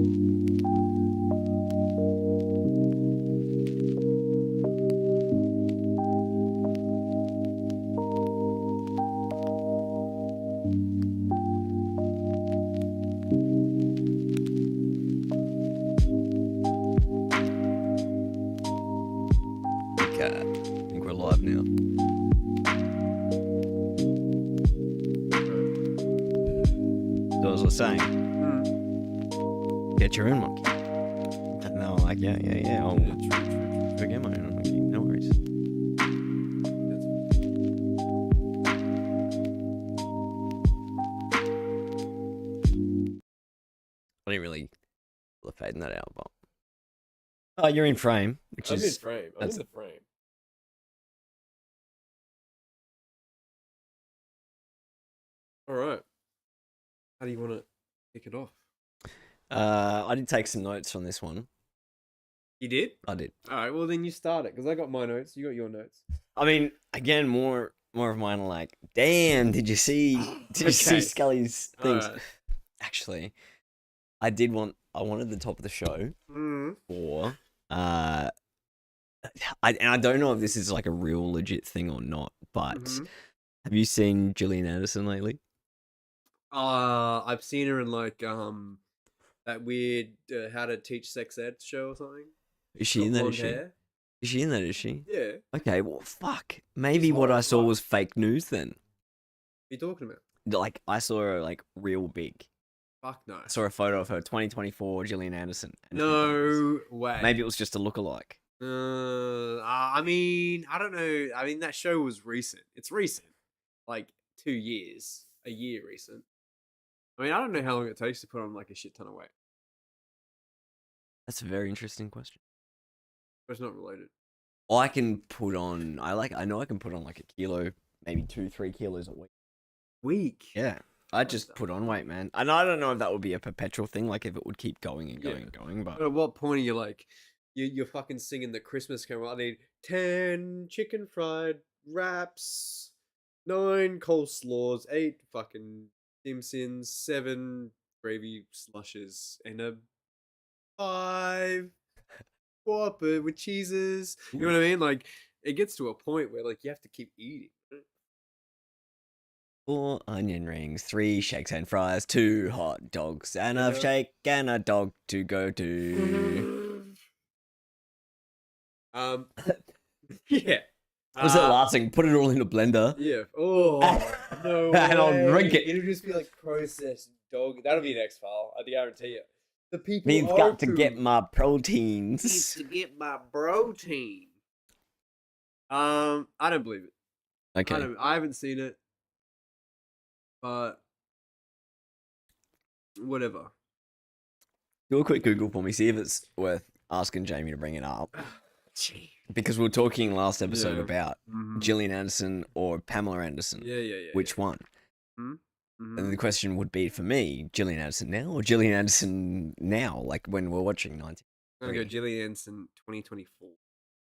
Okay, I think we're live now. So as I was saying, get your own monkey. And they were like, yeah. I'll go get my own monkey. No worries. I didn't really feel fading that out, but oh, you're in frame, which I'm is in frame. I'm in the frame. All right. How do you want to kick it off? I did take some notes on this one. You did? I did. All right. Well, then you start it because I got my notes. You got your notes. I mean, again, more of mine are like, damn, did you see Scully's things? Right. Actually, I wanted the top of the show for and I don't know if this is like a real legit thing or not, but have you seen Gillian Anderson lately? I've seen her in like that weird How to Teach Sex Ed show or something. Is she in that? Is she? Hair. Is she in that? Is she? Yeah. Okay. Well, fuck. Maybe what I saw was fake news then. What are you talking about? Like I saw her like real big. Fuck no. I saw a photo of her 2024 Gillian Anderson. No way. Maybe it was just a lookalike. I mean, I don't know. I mean, that show was recent. It's recent. Like 2 years. A year recent. I mean, I don't know how long it takes to put on like a shit ton of weight. That's a very interesting question. But it's not related. I can put on. I know I can put on like a kilo, maybe 2-3 kilos a week. Yeah, I just put on weight, man. And I don't know if that would be a perpetual thing, like if it would keep going and going and going. But at what point are you like, you're fucking singing the Christmas carol? I need 10 chicken fried wraps, 9 coleslaws, 8 fucking dim sins, 7 gravy slushes, and a 5 Whopper with cheeses. You know what I mean? Like, it gets to a point where like you have to keep eating. 4 onion rings, 3 shakes and fries, 2 hot dogs, and a shake and a dog to go to. Yeah. Was it last thing? Put it all in a blender. Yeah. Oh no. And I'll drink it. It'll just be like processed dog. That'll be an X-file. I guarantee you. The people Means got to get my proteins. Needs to get my protein. I don't believe it. Okay. I haven't seen it. But whatever. Do a quick Google for me. See if it's worth asking Jamie to bring it up. Because we were talking last episode about Gillian Anderson or Pamela Anderson. Yeah. Which one? And the question would be for me, Gillian Anderson now or Gillian Anderson now? Like when we're watching 19. I'm gonna go Gillian Anderson 2024.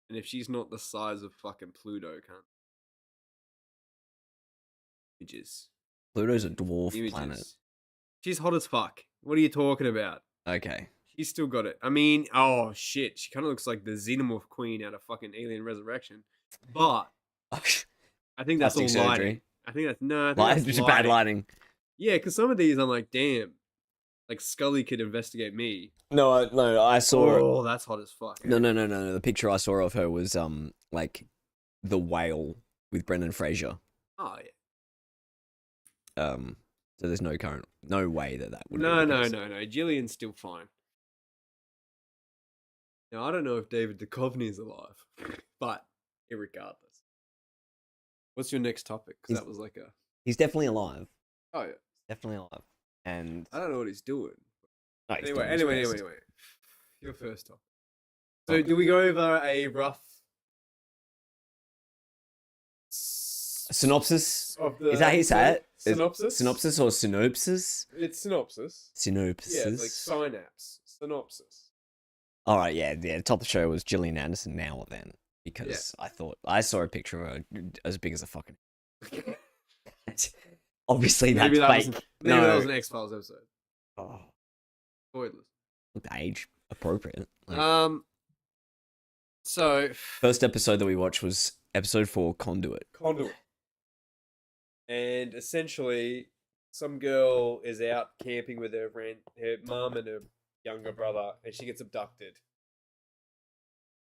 And if she's not the size of fucking Pluto, can't. Images. Pluto's a dwarf planet. She's hot as fuck. What are you talking about? Okay. She's still got it. I mean, oh shit. She kind of looks like the Xenomorph Queen out of fucking Alien Resurrection. But I think that's all lighting. I think that's that's just bad lighting. Yeah, because some of these I'm like, damn. Like Scully could investigate me. No, I saw. Oh, that's hot as fuck. No. The picture I saw of her was like the whale with Brendan Fraser. Oh yeah. So there's no way that would. No. Gillian's still fine. Now I don't know if David Duchovny is alive, but irregardless. What's your next topic? Because that was like a. He's definitely alive. Oh yeah, definitely alive. And I don't know what he's doing. No, anyway. Your first topic. So do we go over a rough synopsis? Is that how you say it? Synopsis? Synopsis or synopsis? It's synopsis. Synopsis. Yeah, it's like synapse. Synopsis. All right, yeah. The top of the show was Gillian Anderson now or then. Because I thought, I saw a picture of her as big as a fucking... Obviously that's fake. Maybe that was an X-Files episode. Oh. Spoilers. looked age appropriate. So first episode that we watched was episode 4, Conduit. And essentially, some girl is out camping with her mum and her younger brother, and she gets abducted.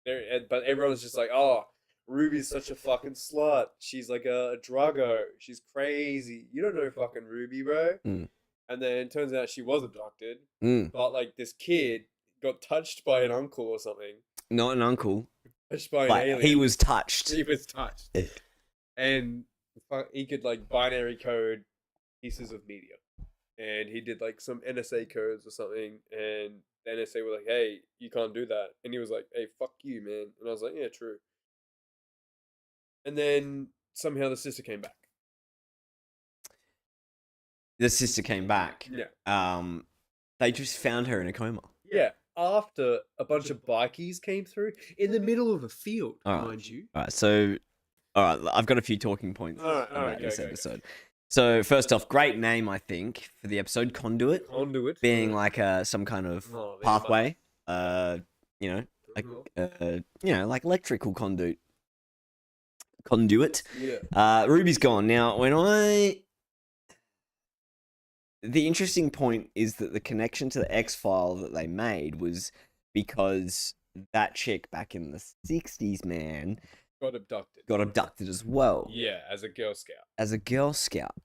But everyone's just like, "Oh, Ruby's such a fucking slut. She's like a druggo. She's crazy. You don't know fucking Ruby, bro." Mm. And then it turns out she was abducted, Mm. but like this kid got touched by an uncle or something. Not an uncle, Touched by an but alien. he was touched. He was touched. And he could like binary code pieces of media. And he did like some NSA codes or something. And the NSA were like, "Hey, you can't do that." And he was like, "Hey, fuck you, man." And I was like, "Yeah, true." And then somehow the sister came back. The sister came back. Yeah. They just found her in a coma. Yeah. After a bunch of bikies came through in the middle of a field, Alright. mind you. All right, so I've got a few talking points about this episode. So first off, great name I think for the episode, Conduit. Conduit being like some kind of pathway. You know, like electrical conduit. Yeah. Ruby's gone now. The interesting point is that the connection to the X-File that they made was because that chick back in the 60s, man, got abducted as well. Yeah, as a Girl Scout. As a Girl Scout.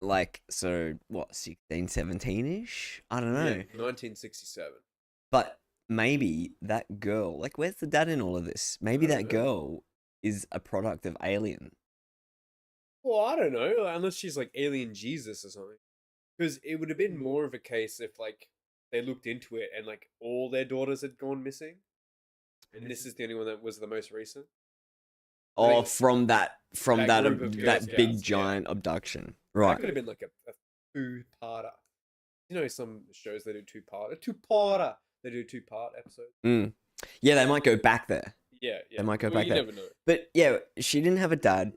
Like, so, what, 16, 17-ish? I don't know. Yeah, 1967. But maybe that girl, like, where's the dad in all of this? Maybe that girl is a product of Alien. Well, I don't know, unless she's like Alien Jesus or something. Because it would have been more of a case if, like, they looked into it and, like, all their daughters had gone missing. And this is the only one that was the most recent. Oh, from that big Scouts, giant abduction. Right. That could have been like a two-parter. You know, some shows they do two-parter. They do two-part episodes. Mm. Yeah, they might go back there. Yeah. They might go back you there. never know. But yeah, she didn't have a dad.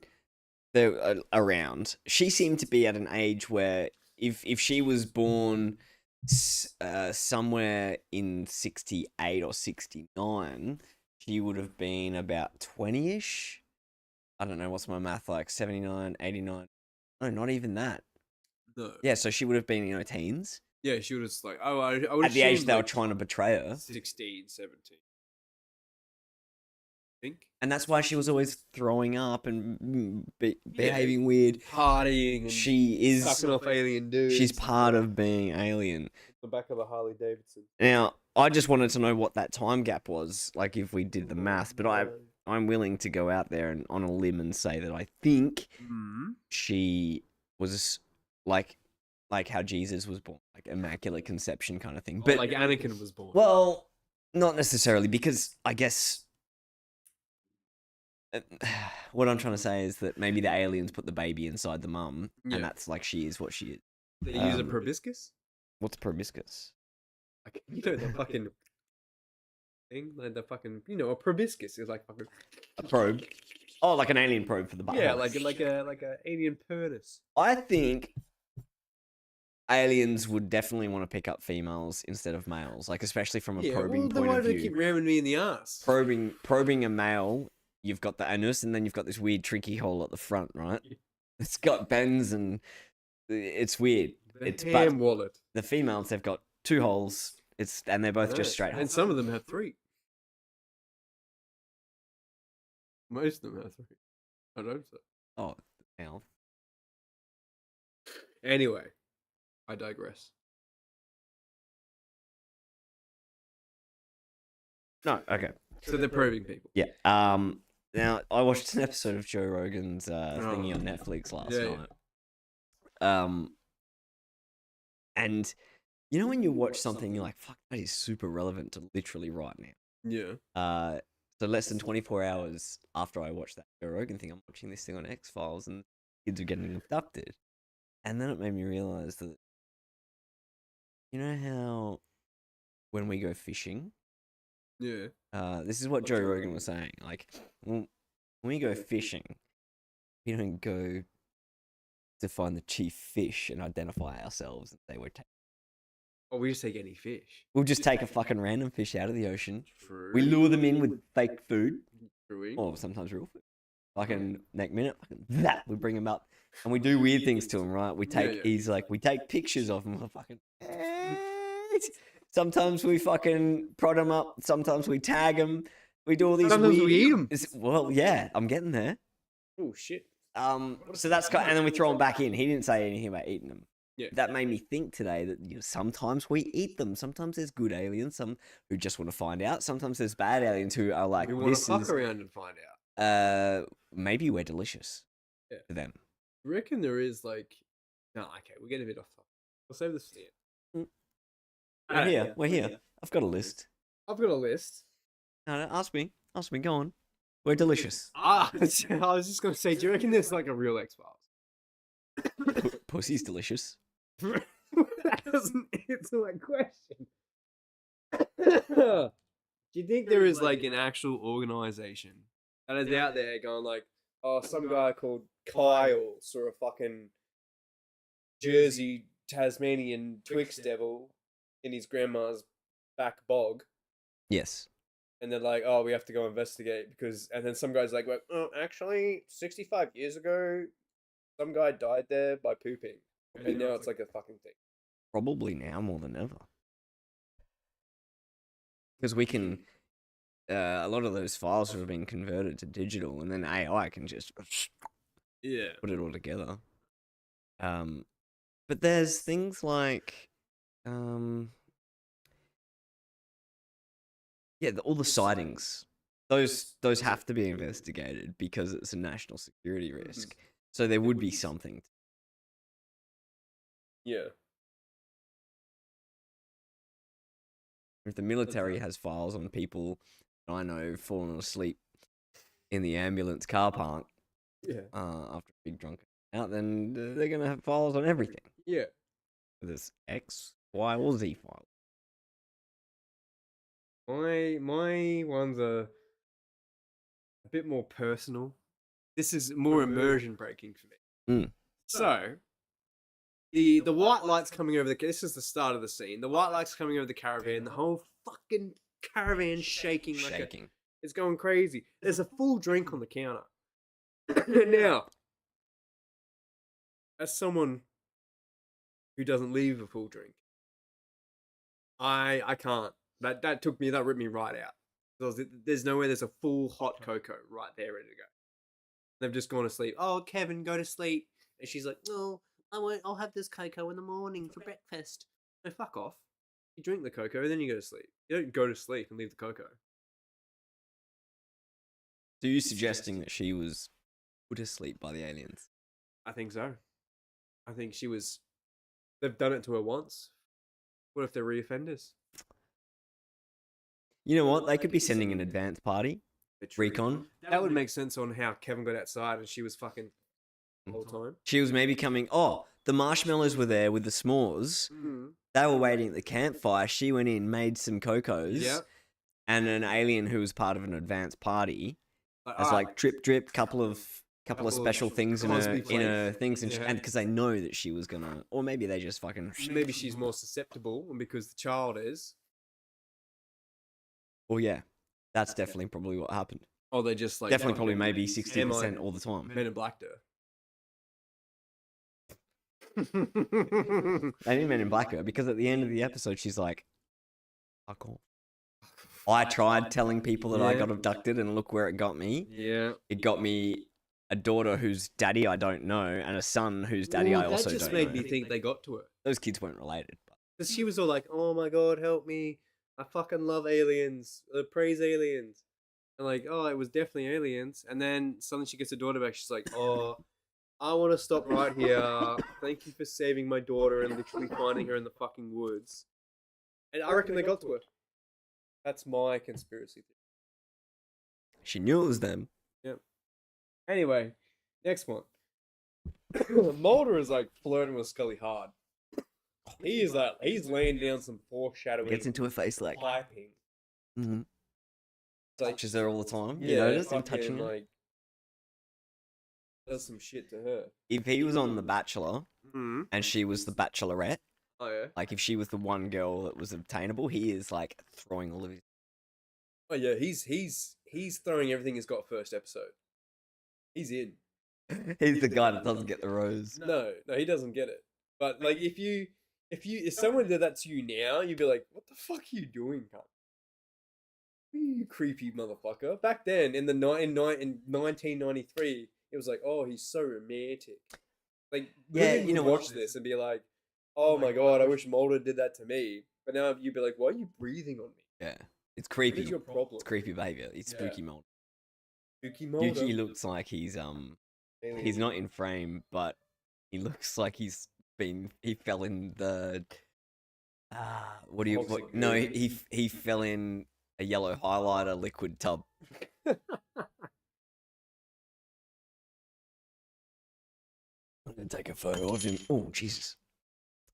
They're around. She seemed to be at an age where if she was born somewhere in 68 or 69, she would have been about 20-ish. I don't know, what's my math like? 79, 89. No, not even that. No. Yeah, so she would have been, teens. Yeah, she was like, I would at the age they were like trying to betray her. 16, 17. I think. And that's why she was always throwing up and behaving weird. Partying. And she is sucking off alien dudes. She's part of being alien. The back of the Harley Davidson. Now, I just wanted to know what that time gap was, like if we did the math, but I'm willing to go out there and on a limb and say that I think she was like how Jesus was born, like immaculate conception kind of thing. But like Anakin was born. Well, not necessarily, because I guess what I'm trying to say is that maybe the aliens put the baby inside the mum, and that's like she is what she is. They use a proboscis? What's proboscis? Like, the fucking thing, like the fucking, a proboscis is like fucking a probe. Oh, like an alien probe for the butt. Yeah, like a alien penis. I think aliens would definitely want to pick up females instead of males, like especially from a probing point why of do view. They keep ramming me in the ass? Probing a male, you've got the anus, and then you've got this weird tricky hole at the front, right? It's got bends and it's weird. It's ham wallet. The females, they've got 2 holes. And they're both just straight. And some of them have 3. Most of them have 3. I don't know so. Oh, hell. Anyway, I digress. No, okay. So they're probing people. Yeah. Now I watched an episode of Joe Rogan's thingy on Netflix last night. And you know when you watch something, you're like, "Fuck, that is super relevant to literally right now." Yeah. So less than 24 hours after I watched that Joe Rogan thing, I'm watching this thing on X-Files, and kids are getting abducted, and then it made me realize that, you know how when we go fishing. Yeah. This is what Joe Rogan was saying. Like, when we go fishing, we don't go to find the chief fish and identify ourselves and say we're taking. Oh, we just take any fish. We'll just take a fucking random fish out of the ocean. True. We lure them in with fake food. True. Or sometimes real food. Fucking next minute, that we bring him up, and we do weird things to him. Right? We take we take pictures of him. Fucking. Sometimes we fucking prod him up. Sometimes we tag him. We do all these. Sometimes weird... we eat him. Well, yeah, I'm getting there. Oh shit. So that's kind, and then we throw him back in. He didn't say anything about eating them. Yeah. That made me think today that sometimes we eat them. Sometimes there's good aliens, some who just want to find out. Sometimes there's bad aliens who are like, we want to fuck around and find out. Maybe we're delicious to them. I reckon there is like, no, okay, we're getting a bit off topic. We'll save this for the end. We're here. I've got a list. I've got a list. No, ask me. Go on. We're delicious. I was just gonna say, do you reckon there's like a real X-Files? Pussy's delicious. That doesn't answer my question. Do you think there is like an actual organization that is out there going like, oh, some guy called Kyle saw a fucking Jersey Tasmanian Twix devil in his grandma's back bog? Yes. And they're like, oh, we have to go investigate because, and then some guy's like, well, oh, actually, 65 years ago, some guy died there by pooping. And now it's like a fucking thing. Probably now more than ever. Because we can, a lot of those files have been converted to digital, and then AI can just put it all together. But there's things like, all the sightings. Those have to be investigated because it's a national security risk. So there would be something. Yeah. If the military has files on people I know falling asleep in the ambulance car park after a big drunken out, then they're going to have files on everything. Yeah. There's X, Y, or Z files. My ones are a bit more personal. This is more immersion breaking for me. So, the white lights coming over this is the start of the scene. The white lights coming over the caravan, the whole fucking caravan shaking. It's going crazy. There's a full drink on the counter. Now, as someone who doesn't leave a full drink, I can't. That ripped me right out. There's nowhere there's a full hot cocoa right there ready to go. They've just gone to sleep. Oh, Kevin, go to sleep. And she's like, no, I won't. I'll have this cocoa in the morning for breakfast. No, fuck off. You drink the cocoa, then you go to sleep. You don't go to sleep and leave the cocoa. So you're suggesting that she was put to sleep by the aliens? I think so. I think she was... They've done it to her once. What if they're reoffenders? You know what? They could be sending an advance party. Recon. That would make sense on how Kevin got outside and she was fucking the whole time. She was maybe coming... Oh, the marshmallows were there with the s'mores. They were waiting at the campfire. She went in, made some cocos. Yeah. And an alien who was part of an advance party has like drip, couple of special things in her things, and because they know that she was gonna, or maybe they just fucking... Maybe she's more susceptible because the child is. Well, yeah. That's definitely probably what happened. Oh, they just like... Definitely probably maybe 60% all the time. Men in Black her. They didn't Men in Black her because at the end of the episode, she's like, fuck off. I tried telling people that I got abducted and look where it got me. Yeah. It got me a daughter whose daddy I don't know and a son whose daddy I also don't know. That just made me think they got to her. Those kids weren't related. Because she was all like, oh my god, help me. I fucking love aliens. Praise aliens. And like, oh, it was definitely aliens. And then suddenly she gets her daughter back. She's like, oh, I want to stop right here. Thank you for saving my daughter and literally finding her in the fucking woods. And I reckon they got to her. That's my conspiracy theory. She knew it was them. Yep. Anyway, next one. Mulder is like flirting with Scully hard. He's laying down some foreshadowing. Gets into her face like piping. Mm-hmm. Touches her all the time. Yeah, you notice him touching her? Like, does some shit to her. If he was on The Bachelor and she was the Bachelorette, Oh yeah. Like if she was the one girl that was obtainable, he is like throwing all of his. Oh yeah. He's throwing everything he's got first episode. He's in. He's the guy that doesn't get the rose. No, he doesn't get it. But like, if someone did that to you now, you'd be like, "What the fuck are you doing, cunt? You creepy motherfucker." Back then, in 1993, it was like, "Oh, he's so romantic." Like, Yeah, women you know would what? watch this and be like, "Oh my god, I wish Mulder did that to me." But now you'd be like, "Why are you breathing on me? Yeah, it's What creepy. is your problem?" It's creepy behavior. It's Yeah. spooky mold. Spooky Mulder. Yuki looks like he's not in frame, but he looks like he fell in the Toxic no, goo. he fell in a yellow highlighter liquid tub. I'm gonna take a photo of him. Oh Jesus.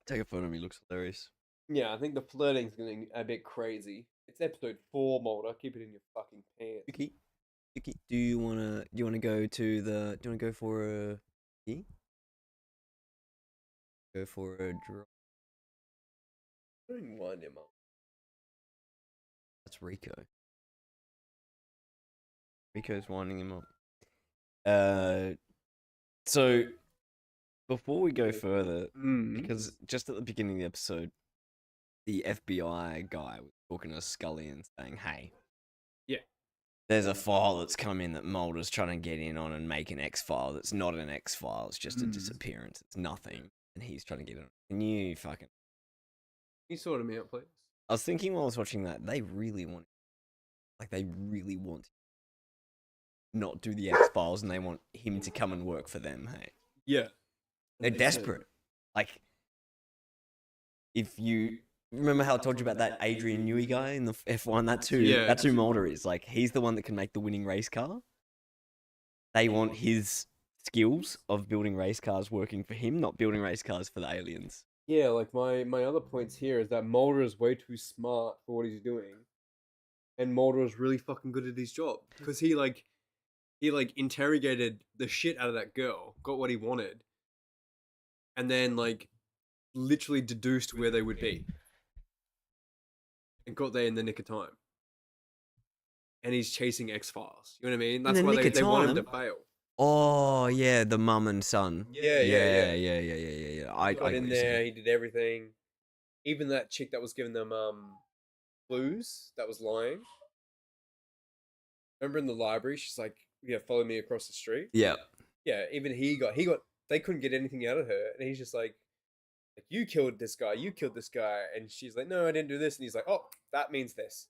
Take a photo of him, he looks hilarious. Yeah, I think the flirting's getting a bit crazy. It's episode 4, Mulder. Keep it in your fucking pants. Yuki, do you wanna go to the do you wanna go for a go for a draw? Don't wind him up. That's Rico. Rico's winding him up. So before we go further, because just at the beginning of the episode, the FBI guy was talking to Scully and saying, "Hey, Yeah. there's a file that's come in that Mulder's trying to get in on and make an X file that's not an X file. It's just a disappearance. It's nothing, and he's trying to get it. Can you fucking? Can you sort him out, please? I was thinking while I was watching that they really want not do the X Files, and they want him to come and work for them. Hey, Yeah. they're desperate. Like, if you remember how I told you about that Adrian Newey guy in the F1, that's who Mulder is. Like, he's the one that can make the winning race car. They want his skills of building race cars working for him, not building race cars for the aliens. Yeah, like my other points here is that Mulder is way too smart for what he's doing, and Mulder is really fucking good at his job because he interrogated the shit out of that girl, got what he wanted, and then like literally deduced where they would be, and got there in the nick of time. And he's chasing X-Files. You know what I mean? That's why they want him to fail. Oh yeah, the mum and son. Yeah. I got in there. He did everything. Even that chick that was giving them clues, that was lying. Remember in the library, she's like, "Yeah, follow me across the street." Yeah. Yeah. Even he got. They couldn't get anything out of her, and he's just like, "You killed this guy. You killed this guy," and she's like, "No, I didn't do this," and he's like, "Oh, that means this.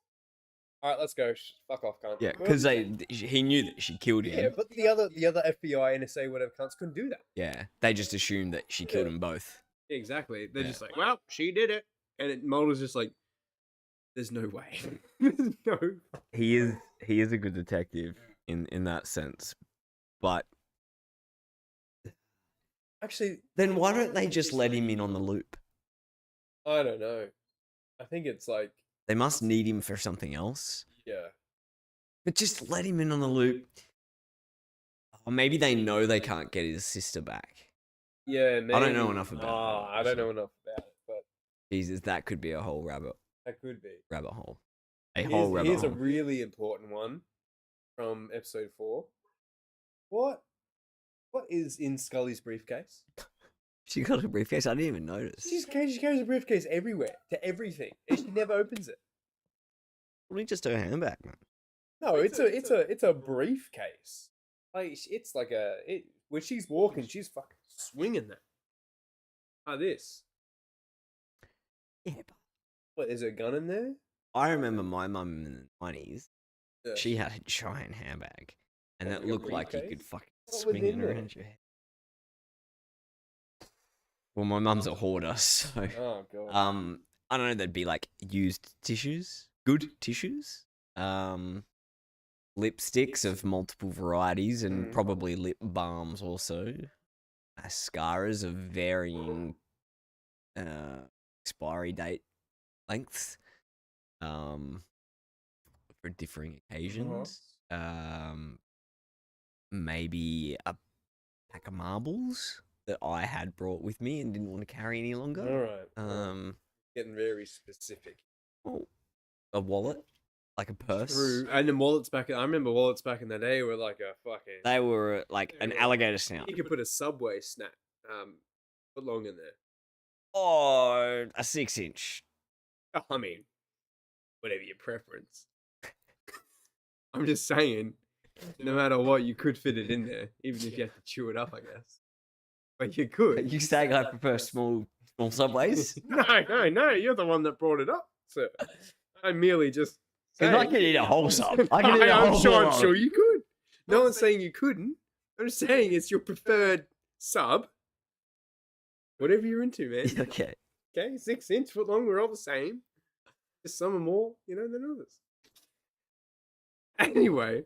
All right, let's go. Fuck off, cunt." Yeah, because he knew that she killed him. Yeah, but the other FBI, NSA, whatever cunts couldn't do that. Yeah, they just assumed that she killed them both. Exactly. They're just like, "Well, she did it," and Mulder's just like, "There's no way." There's no. He is a good detective in that sense, but Actually, then why don't they just let him in on the loop? I don't know. I think it's like They must need him for something else. yeah. But just let him in on the loop. Or maybe they know they can't get his sister back. Yeah, maybe. I don't know enough about it. I don't know enough about it, but Jesus, that could be a whole rabbit could be. hole. Here's a really important one from episode 4. What is in Scully's briefcase? She got a briefcase. I didn't even notice. She carries a briefcase everywhere to everything, and she never opens it. Probably just her handbag, man. No, it's a briefcase. Like it's like when she's walking, she's fucking swinging that. This. Yeah, but What is there a gun in there? I remember my mum in the 90s. Yeah. She had a giant handbag, and What, it like a looked like you briefcase? could fucking What was swing it in there? around your head. Well, my mum's a hoarder, so Oh god. I don't know. There'd be like used tissues, good tissues, lipsticks of multiple varieties, and probably lip balms also, mascaras of varying expiry date lengths, for differing occasions. Maybe a pack of marbles that I had brought with me and didn't want to carry any longer. All right. Getting very specific. Oh, a wallet, like a purse. True. And then I remember wallets back in the day were like a fucking. They were like an alligator snout. You could put a Subway snack, foot long in there. Oh, a 6-inch. I mean, whatever your preference. I'm just saying, no matter what, you could fit it in there, even if you have to chew it up, I guess. But you could. You saying I prefer small Subways? No, you're the one that brought it up, sir. I merely just. Because I can eat a whole sub. I'm sure you could. No one's saying you couldn't. I'm just saying it's your preferred sub. Whatever you're into, man. Okay. Okay, 6-inch, foot long, we're all the same. Just some are more, than others. Anyway.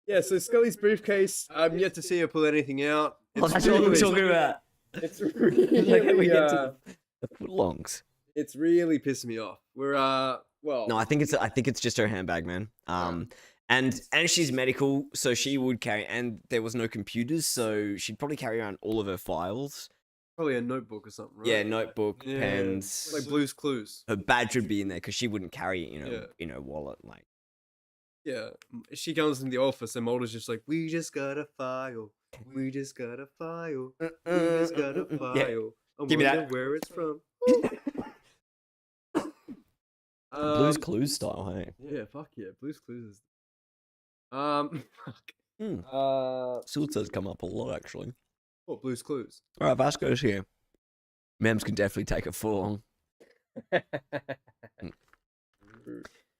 Yeah, so Scully's briefcase, I'm yet to see her pull anything out. That's what we're talking about. It's really, we get to the footlongs. It's really pissed me off. We're No, I think it's just her handbag, man. And she's medical, so she would carry, and there was no computers, so she'd probably carry around all of her files. Probably a notebook or something, right? Yeah, notebook, pens. Like Blue's Clues. Her badge would be in there because she wouldn't carry it in her wallet. Like, yeah, she comes in the office and Mulder's just like, we just got a file. We just got a file. We just got a file. Yeah. I Give me wonder that. where it's from. Blue's Clues style, hey? Yeah, fuck yeah. Blue's Clues is. Fuck. Sulta's come up a lot, actually. What, Blue's Clues? All right, Vasco's here. Memms can definitely take a full on.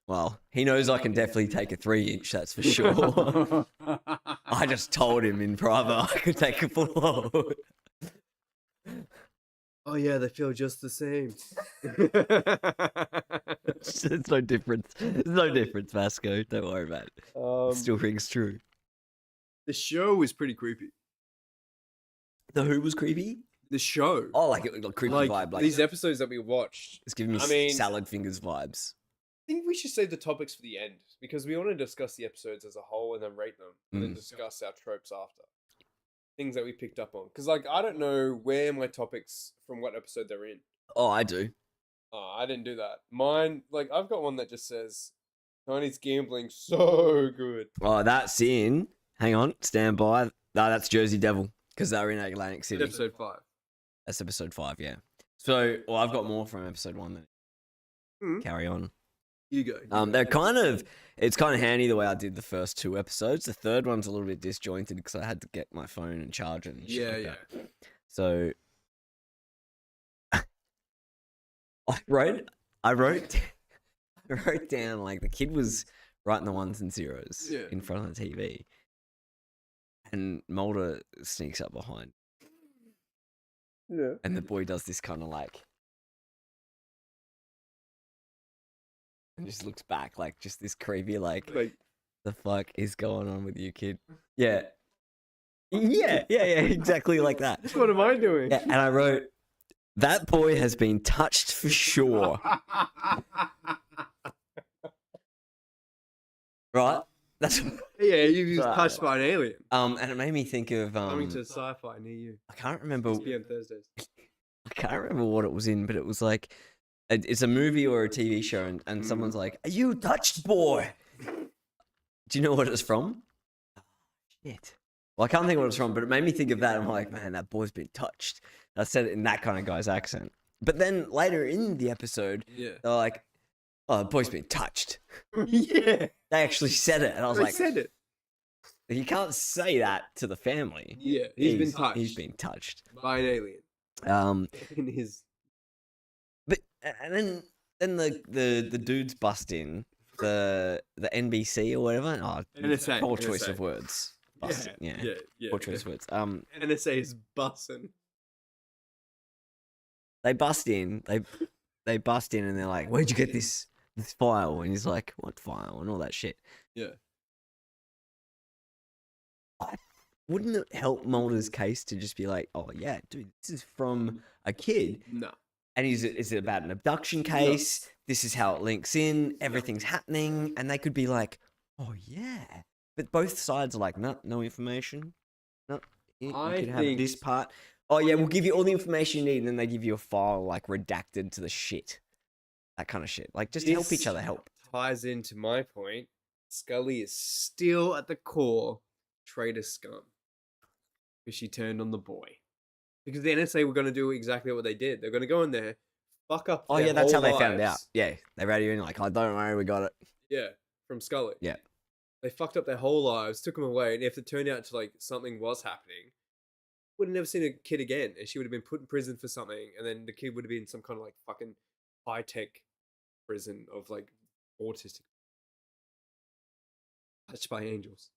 Well, he knows I can definitely take a 3-inch, that's for sure. I just told him in private I could take a full load. Oh yeah, they feel just the same. It's no difference. There's no difference, Vasco. Don't worry about it. It still rings true. The show is pretty creepy. The Who was creepy? The show. Oh, like creepy vibe. Like these episodes that we watched. It's giving me salad fingers vibes. I think we should save the topics for the end because we want to discuss the episodes as a whole and then rate them and then discuss our tropes after. Things that we picked up on. Because, I don't know where my topics from what episode they're in. Oh, I do. Oh, I didn't do that. Mine, I've got one that just says, Tiny's gambling so good. Oh, that's in. Hang on. Stand by. No, that's Jersey Devil. Because they're in Atlantic City. Episode 5. That's episode 5, yeah. So, I've got more from episode 1 then. Carry on. You go. It's kind of handy the way I did the first 2 episodes. The third one's a little bit disjointed because I had to get my phone and charge it and shit that. So I wrote down like the kid was writing the 1s and 0s in front of the TV, and Mulder sneaks up behind. Yeah. And the boy does this kind of like. And just looks back like just this creepy like the fuck is going on with you, kid? Yeah, exactly like that. What am I doing? Yeah, and I wrote, that boy has been touched for sure. Right? That's you was touched by an alien. And it made me think of coming to sci-fi near you. I can't remember. It's on Thursdays. I can't remember what it was in, but it was like. It's a movie or a TV show, and someone's like, "Are you touched, boy?" Do you know what it's from? Oh, shit. Well, I can't think what it's from, but it made me think of that. I'm like, man, that boy's been touched. I said it in that kind of guy's accent. But then later in the episode, they're like, "Oh, the boy's been touched." Yeah. They actually said it, and I was like, said it. You can't say that to the family. Yeah, he's been touched. He's been touched by an alien. In his. But and then the dudes bust in the NBC or whatever. Oh, NSA. Poor choice of words. Bust in, yeah. Poor choice of words. NSA is bussin'. They bust in. They bust in and they're like, "Where'd you get this file?" And he's like, "What file?" and all that shit. Yeah. Wouldn't it help Mulder's case to just be like, "Oh yeah, dude, this is from a kid." No. And is it about an abduction case? No. This is how it links in. Everything's happening. And they could be like, oh, yeah. But both sides are like, no information. No. You I could have think- this part. Oh yeah, we'll give you all the information you need, and then they give you a file like redacted to the shit. That kind of shit. Like just help each This other help. ties into my point. Scully is still at the core traitor scum. Because she turned on the boy. Because the NSA were going to do exactly what they did. They're going to go in there, fuck up Oh their yeah, that's how whole they found out. lives. Yeah, they read you in like, oh, don't worry, we got it. Yeah, from Scully. Yeah. They fucked up their whole lives, took them away, and if it turned out to like something was happening, would have never seen a kid again, and she would have been put in prison for something, and then the kid would have been in some kind of like fucking high tech prison of like autistic, touched by angels.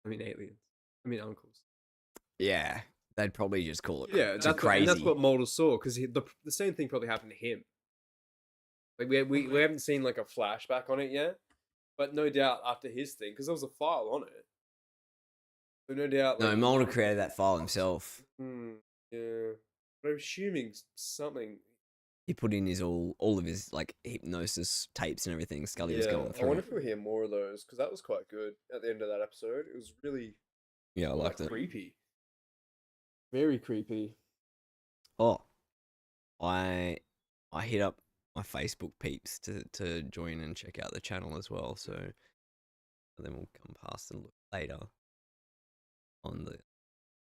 I mean aliens. I mean uncles. Yeah, they'd probably just call it. Yeah, too crazy. that's what Mulder saw because the same thing probably happened to him. Like we haven't seen like a flashback on it yet, but no doubt after his thing because there was a file on it. So no doubt. No, Like, Mulder created that file himself. Yeah, but I'm assuming something. He put in his all of his like hypnosis tapes and everything. Scully was going I through. wonder if we'll hear more of those because that was quite good at the end of that episode. It was really Yeah, I liked it. creepy. Very creepy. Oh, I hit up my Facebook peeps to join and check out the channel as well. So then we'll come past and look later on the.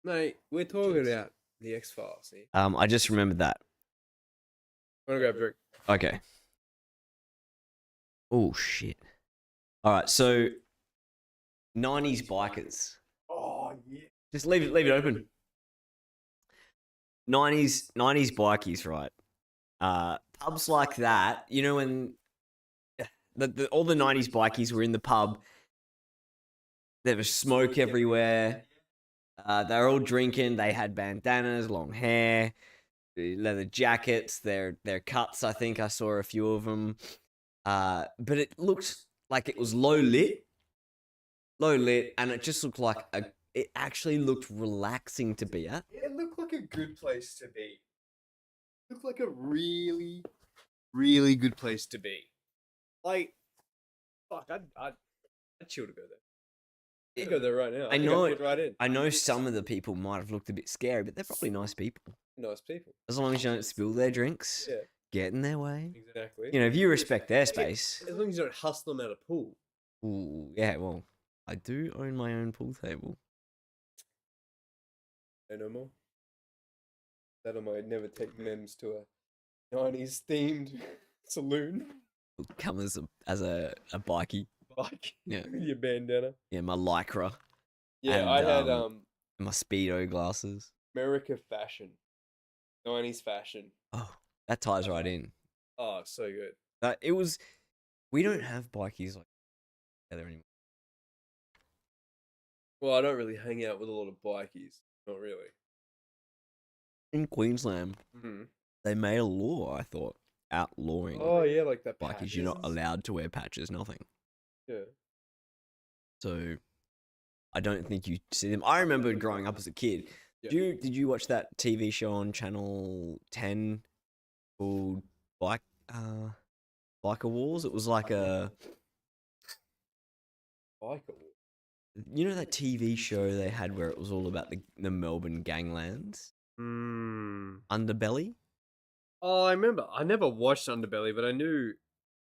Mate, we're talking about the X-Files. I just remembered that. I'm gonna grab a drink. Okay. Oh shit. All right, so 90s bikers. Oh yeah. Just leave it open. 90s bikies, right? Pubs like that, you know, when all the 90s bikies were in the pub, there was smoke everywhere. They were all drinking. They had bandanas, long hair, leather jackets, their cuts. I think I saw a few of them. But it looked like it was low lit, and it just looked like it actually looked relaxing to be at. It looked like a good place to be. It looked like a really, really good place to be. Like, fuck, I'd chill to go there. I'd go there right now. I know it right in. I know some of the people might have looked a bit scary, but they're probably nice people. Nice people. As long as you don't spill their drinks, Yeah, get in their way. exactly. You know, if you respect their space. As long as you don't hustle them out of pool. Ooh, yeah, well, I do own my own pool table. No more. That I might never take Memms to a 90s themed saloon. Come as a bikie. Like, Yeah. your bandana. Yeah, my lycra. Yeah, And, I had and my Speedo glasses. America fashion. 90s fashion. Oh, that ties right in. Oh, so good. It was. We don't have bikies like together anymore. Well, I don't really hang out with a lot of bikies. Not really. In Queensland, Mm-hmm. they made a law, I thought, outlawing Oh, yeah, like that. bikies. You're not allowed to wear patches, nothing. Yeah. So I don't think you see them. I remember growing up as a kid. Yeah. Did you watch that TV show on Channel 10 called Biker Wars? It was like a, Biker. you know, that TV show they had where it was all about the Melbourne ganglands? Underbelly? Oh, I remember. I never watched Underbelly, but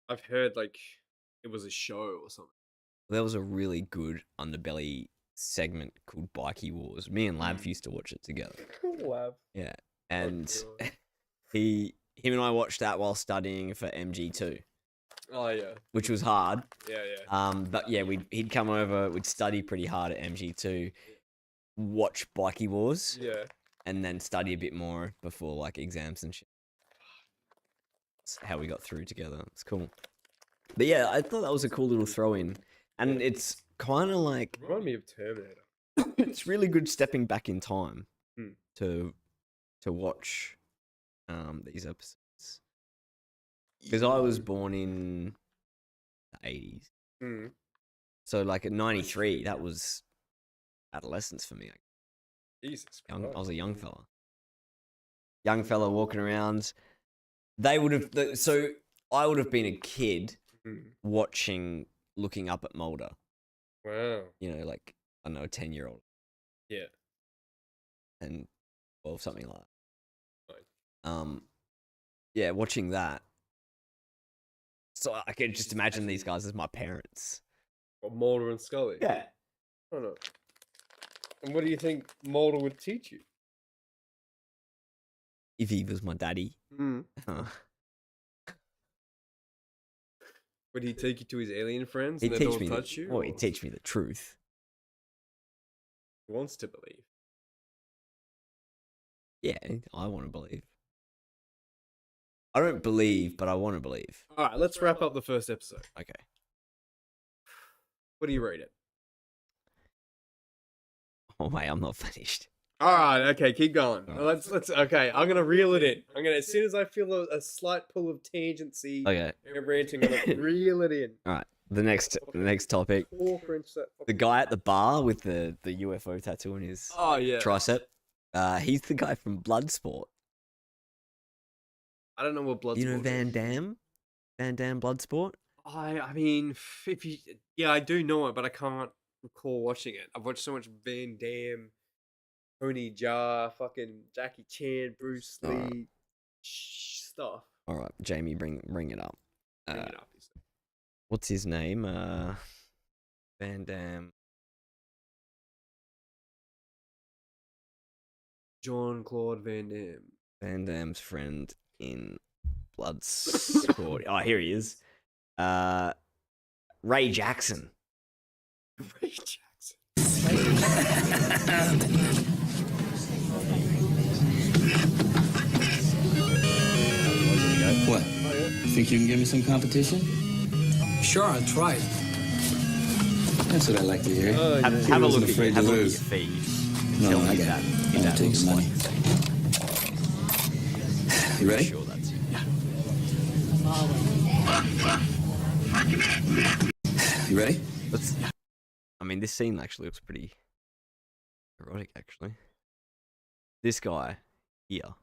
I've heard like it was a show or something. There was a really good Underbelly segment called Bikey Wars. Me and Lav used to watch it together. Wow. Yeah. And God. him and I watched that while studying for MG2, Oh yeah. which was hard. Yeah. But yeah, he'd come over, we'd study pretty hard at MG2, watch Bikey Wars, Yeah. and then study a bit more before like exams and shit. That's how we got through together. It's cool. But yeah, I thought that was a cool little throw in. And it's kind of like, Remind me of Terminator. it's really good stepping back in time Hmm. to watch these episodes. Because I was born in the 80s. Mm. So like at 93, that was adolescence for me. Jesus I Christ. was a young fella. Young fella walking around. They would have, so I would have been a kid Mm. watching, looking up at Mulder. Wow. You know, like, I don't know, a 10-year-old. Yeah. and 12, something like that. Right. Yeah, watching that. So I can just imagine these guys as my parents. What, Mulder and Scully? Yeah. I don't know. And what do you think Mulder would teach you? If he was my daddy. Would he take you to his alien friends He'd and teach they'll me touch you? Well, he'd teach me the truth. He wants to believe. Yeah, I want to believe. I don't believe, but I want to believe. All right, let's wrap up the first episode. Okay. What do you rate it? Oh wait, I'm not finished. All right, okay, keep going. All right. Let's. Okay, I'm gonna reel it in. As soon as I feel a slight pull of tangency, Okay. and ranting, I'm gonna reel it in. All right. The next topic. The guy at the bar with the UFO tattoo on his tricep. He's the guy from Bloodsport. I don't know what Bloodsport. You know Van Damme? Van Damme Bloodsport? I mean, I do know it, but I can't recall watching it. I've watched so much Van Damme, Tony Jaa, fucking Jackie Chan, Bruce Lee stuff. All right, Jamie, bring it up. Bring it up, he said. What's his name? Van Damme. Jean-Claude Van Damme. Van Damme's friend in Bloodsport. Oh, here he is. Ray Jackson. Ray Jackson. What? Think you can give me some competition? Sure, I'll try it. That's what I like to hear. Have a look at afraid your to lose. feed. No, Tell I me got that. it. I'm That taking looks money. like You ready? Sure, that's it. You ready? I mean, this scene actually looks pretty erotic, actually. This guy here.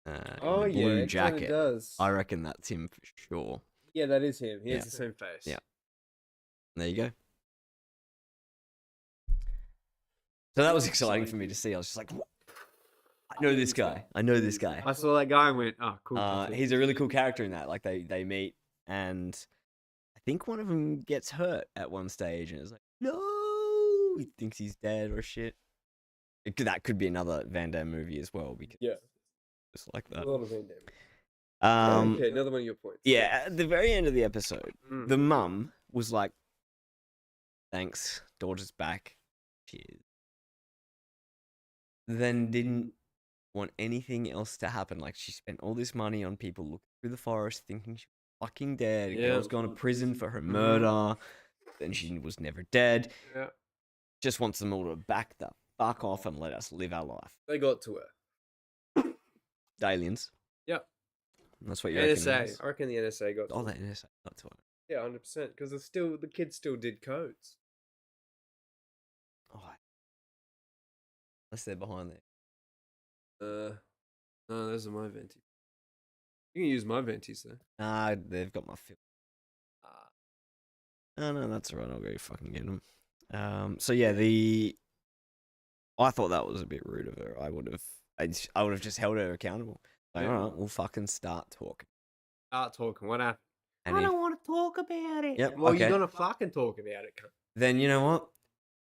In the blue it jacket. does. I reckon that's him for sure. Yeah, that is him. He has Yeah. the same face. Yeah. There you go. So that was exciting for me to see. I was just like, I know this guy. I know this guy. I saw that guy and went, oh, cool. He's a really cool character in that. Like they meet, and I think one of them gets hurt at one stage, and it's like, no, he thinks he's dead or shit. That could be another Van Damme movie as well, because it's like that. A lot of Van Damme. Okay, another one of your points. Yeah, at the very end of the episode, the mum was like, "Thanks, daughter's back. Cheers." Then didn't want anything else to happen. Like, she spent all this money on people looking through the forest thinking she was fucking dead. A girl's gone to prison for her murder. Then she was never dead. Yeah. Just wants them all to back the fuck off and let us live our life. They got to her. The aliens. Yep. That's what you reckon. NSA. I reckon the NSA got to Oh, her. the NSA got to it. Yeah, 100%. Because the kids still did codes. Oh, unless they're behind there. No, those are my venties. You can use my venties though. Nah, they've got my feel. No, that's alright. I'll go fucking get them. So yeah, I thought that was a bit rude of her. I would have just held her accountable. Like, all right, we'll fucking start talking. Start talking. What happened? And I don't want to talk about it. Yep, Well, okay. you're gonna fucking talk about it, cunt. Then you know what?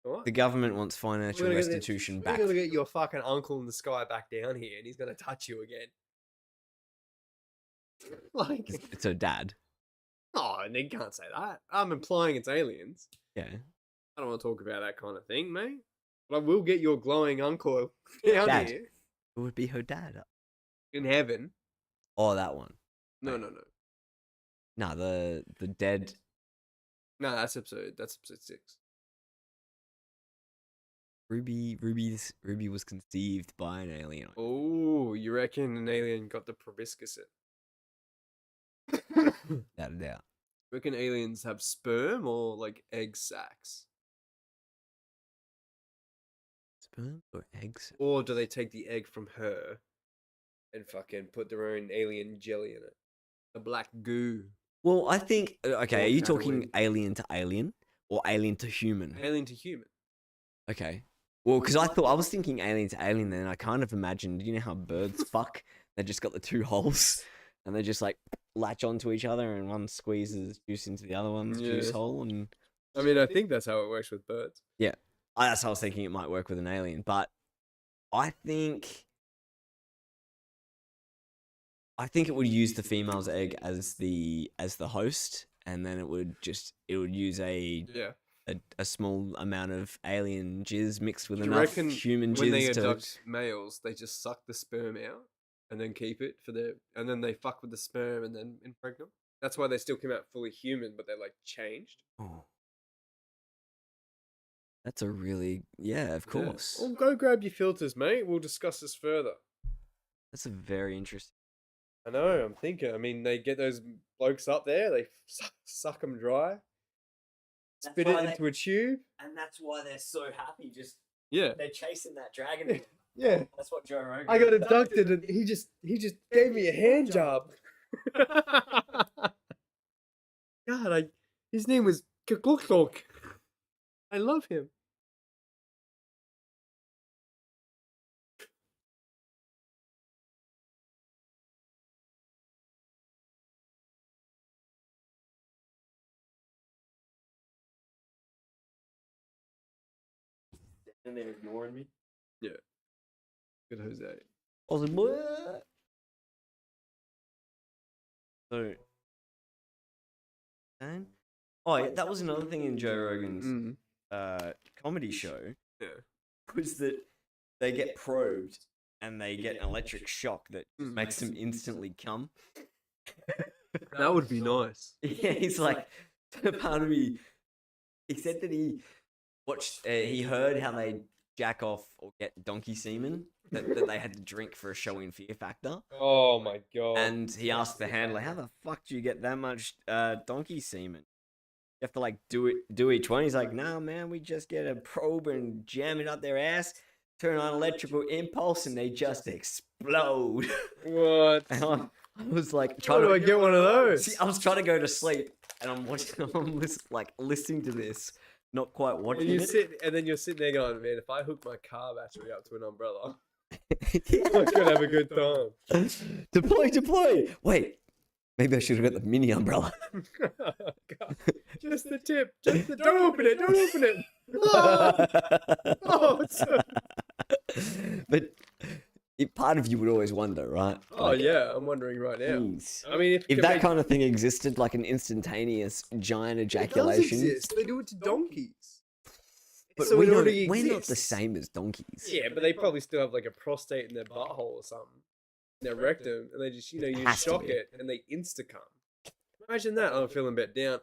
What? The government wants financial We're gonna restitution We're back. gonna get your fucking uncle in the sky back down here, and he's gonna touch you again. Like, It's her dad. oh, and you can't say that. I'm implying it's aliens. Yeah. I don't want to talk about that kind of thing, mate. But I will get your glowing uncle down Dad. here It would be her dad. in heaven. Oh, that one. No. No, the dead. No, that's episode 6. Ruby was conceived by an alien. Oh, you reckon an alien got the proboscis? Without a doubt. Reckon aliens have sperm or like egg sacs? Sperm or eggs? Or do they take the egg from her and fucking put their own alien jelly in it? The black goo. Well, I think. Okay, Or are you cattle talking wing. alien to alien or alien to human? Alien to human. Okay. Well, because I was thinking alien to alien, then I kind of imagined, you know how birds fuck? They just got the two holes, and they just like latch onto each other, and one squeezes juice into the other one's juice hole, and I mean, I think that's how it works with birds. yeah, that's how I was thinking it might work with an alien. But I think it would use the female's egg as the host, and then it would use a small amount of alien jizz mixed with enough human jizz when they abduct males, they just suck the sperm out and then keep it and then they fuck with the sperm and then impregnate. That's why they still come out fully human, but they're like changed. Oh. That's a really of course. Well, go grab your filters, mate. We'll discuss this further. That's a very interesting. I know. I'm thinking. I mean, they get those blokes up there. They suck them dry. Spit it into a tube. And that's why they're so happy. Yeah. They're chasing that dragon. Yeah. That's what Joe Rogan. I got abducted and he just gave me a hand job. God, his name was Kukluk. I love him. And they're ignoring me. Yeah. Good Jose. I was like, what? So, and that was another thing in Joe Rogan's comedy show. Yeah. Was that they get probed and they get an electric shock that makes them instantly come. That would be nice. Yeah, he's like, part of me. He said that he watched, he heard how they jack off or get donkey semen that they had to drink for a show in Fear Factor. Oh my god! And he asked the handler, "How the fuck do you get that much donkey semen? You have to like do each one." He's like, "Nah, man, we just get a probe and jam it up their ass, turn on electrical impulse, and they just explode." What? And I was like, How do I get one of those? See, I was trying to go to sleep, and I'm listening to this, not quite watching it. And then you're sitting there going, "Man, if I hook my car battery up to an umbrella, I'm gonna have a good time." Deploy. Wait, maybe I should have got the mini umbrella. God. Just the tip. Don't open it. Don't open it. Oh, But part of you would always wonder, right? Oh yeah, I'm wondering right now. Geez. I mean, if that kind of thing existed, like an instantaneous giant ejaculation, it does exist. They do it to donkeys. But So we're exists. not the same as donkeys. Yeah, but they probably still have like a prostate in their butthole or something, in their rectum, and they just you Has to shock be. it and they insta cum. Imagine that. I'm feeling a bit down.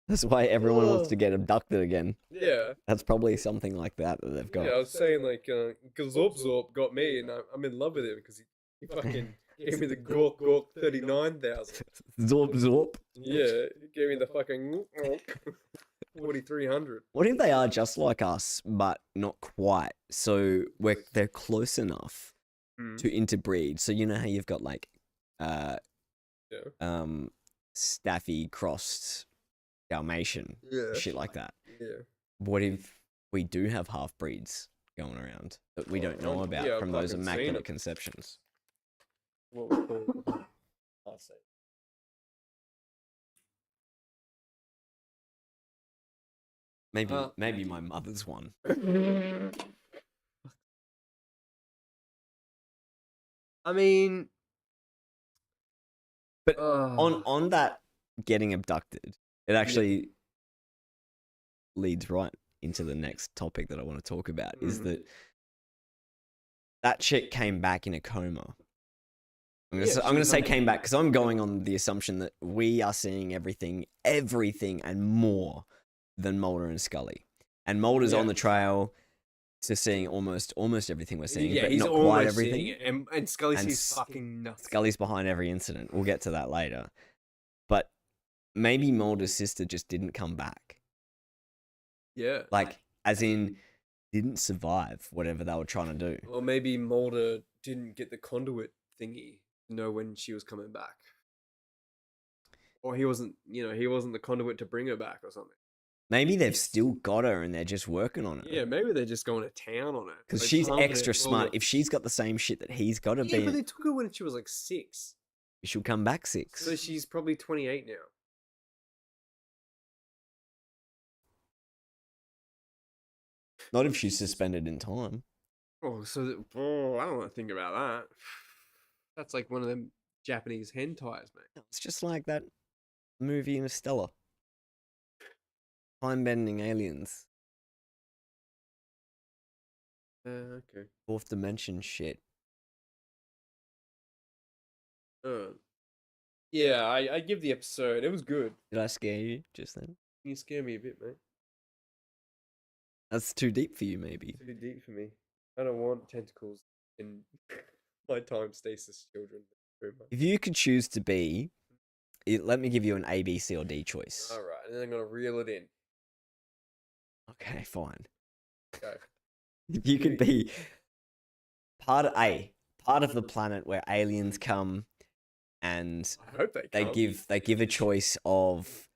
That's why everyone wants to get abducted again. Yeah. That's probably something like that they've got. Yeah, I was saying like Gazorp got me, and I'm in love with him because he fucking gave me the Gork 39,000. Zorp. Yeah, he gave me the fucking 4,300. What if they are just like us, but not quite? So they're close enough to interbreed. So you know how you've got like, Staffy crossed Dalmatian, shit like that. Yeah. What if we do have half breeds going around that we don't know about from those immaculate conceptions? What we call I'll say. Maybe my mother's one. I mean, but on that getting abducted, it actually leads right into the next topic that I want to talk about. Is that chick came back in a coma. I'm gonna say came back because I'm going on the assumption that we are seeing everything and more than Mulder and Scully, and Mulder's on the trail to seeing almost everything we're seeing, but he's not quite everything. And Scully sees fucking nothing. Scully's behind every incident. We'll get to that later, but maybe Mulder's sister just didn't come back. Yeah, like as in didn't survive whatever they were trying to do. Or maybe Mulder didn't get the conduit thingy to know when she was coming back, or he wasn't the conduit to bring her back or something. Maybe they've still got her and they're just working on it. Yeah, maybe they're just going to town on it. Because They she's pumping it extra full smart. of- If she's got the same shit that he's got to Yeah, be, but they took her when she was like 6. she'll come back 6. So she's probably 28 now. Not if she's suspended in time. Oh, so I don't want to think about that. That's like one of them Japanese hentais, mate. It's just like that movie Interstellar. Time-bending aliens. Okay. Fourth dimension shit. Yeah, I give the episode. It was good. Did I scare you just then? You scare me a bit, mate. That's too deep for you, maybe. Too deep for me. I don't want tentacles in my time stasis children very much. If you could choose to be, let me give you an A, B, C, or D choice. All right, and then I'm gonna reel it in. Okay, fine. Go. If you could be part of the planet where aliens come and I hope they give a choice of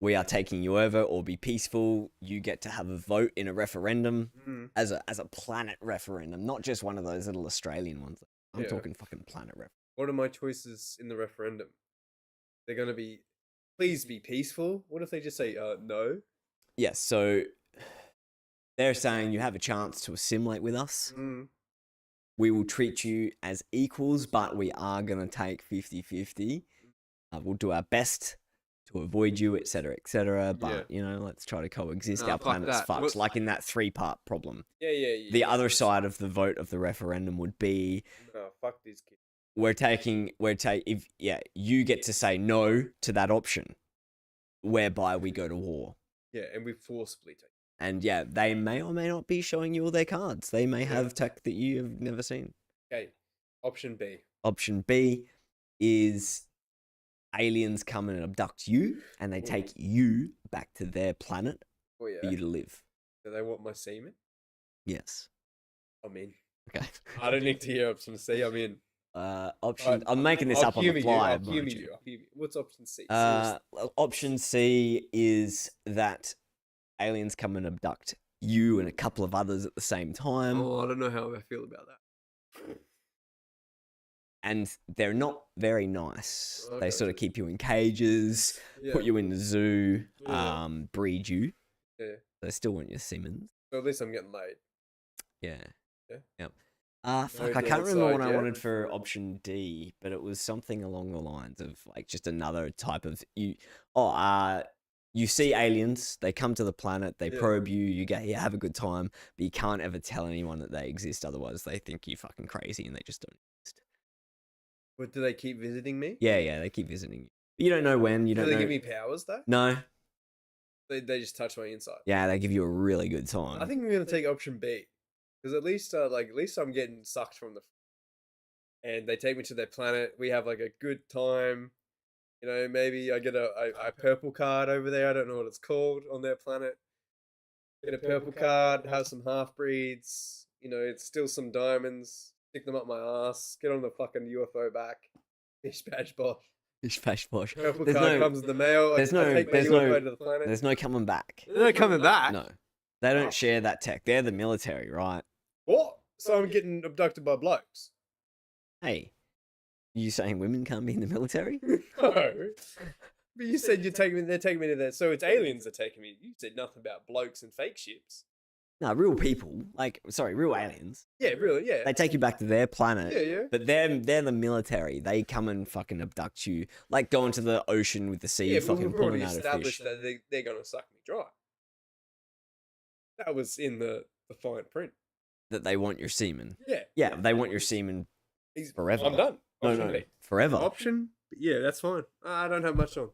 we are taking you over or be peaceful. You get to have a vote in a referendum as a planet referendum, not just one of those little Australian ones. I'm talking fucking planet referendum. What are my choices in the referendum? They're gonna be, please be peaceful. What if they just say no? Yes, so they're saying you have a chance to assimilate with us. We will treat you as equals, but we are going to take 50-50. We'll do our best to avoid you, etc., etc. But, you know, let's try to coexist. Nah, Our fuck planet's that. fucked, What- like in that 3-part problem. Yeah. The other side of the vote of the referendum would be No, fuck these kids. you get to say no to that option, whereby we go to war. Yeah, and we forcibly take. And yeah, they may or may not be showing you all their cards. They may have tech that you have never seen. Okay, option B. Option B is aliens come and abduct you, and they take you back to their planet Oh yeah. for you to live. Do they want my semen? Yes. I'm in. Okay. I don't need to hear option C. I'm in. Option. I'm making this up on the fly. I'll humor you. What's option C? Option C is that aliens come and abduct you and a couple of others at the same time. Oh, I don't know how I feel about that. And they're not very nice. Okay. They sort of keep you in cages, put you in the zoo, breed you. Yeah. They still want your semen. So at least I'm getting laid. Yeah. Yeah. Yep. Fuck, I can't remember what I wanted for option D, but it was something along the lines of like just another type of you see aliens, they come to the planet, they probe you, you have a good time, but you can't ever tell anyone that they exist, otherwise they think you're fucking crazy and they just don't exist. But do they keep visiting me? Yeah, they keep visiting you. But you don't know when, you don't Do they know. give me powers though? No. They just touch my inside. Yeah, they give you a really good time. I think I'm gonna take option B, because at least I'm getting sucked from and they take me to their planet. We have like a good time. You know, maybe I get a purple card over there. I don't know what it's called on their planet. Get a purple card. Have some half breeds. You know, it's still some diamonds. Stick them up my ass. Get on the fucking UFO back. Bish bash bosh. Bish bash bosh. Purple There's card no- comes in the mail. there's I no- take my there's UFO no- to the planet. There's no coming back. They're not coming back. No. They don't Oh. share that tech. They're the military, right? What? So I'm getting abducted by blokes. Hey, you saying women can't be in the military? No. But you said they're taking me to there. So it's aliens that are taking me. You said nothing about blokes and fake ships. No, real people. Real aliens. Yeah, really, yeah. They take you back to their planet. Yeah. But they're the military. They come and fucking abduct you. Like going to the ocean with the sea, Yeah, but fucking we've already pulling out a fish. established that they're going to suck me dry. That was in the fine print. That they want your semen. Yeah. Yeah, they want your semen forever. I'm done. No, Option no, B. forever. Option? Yeah, that's fine. I don't have much on.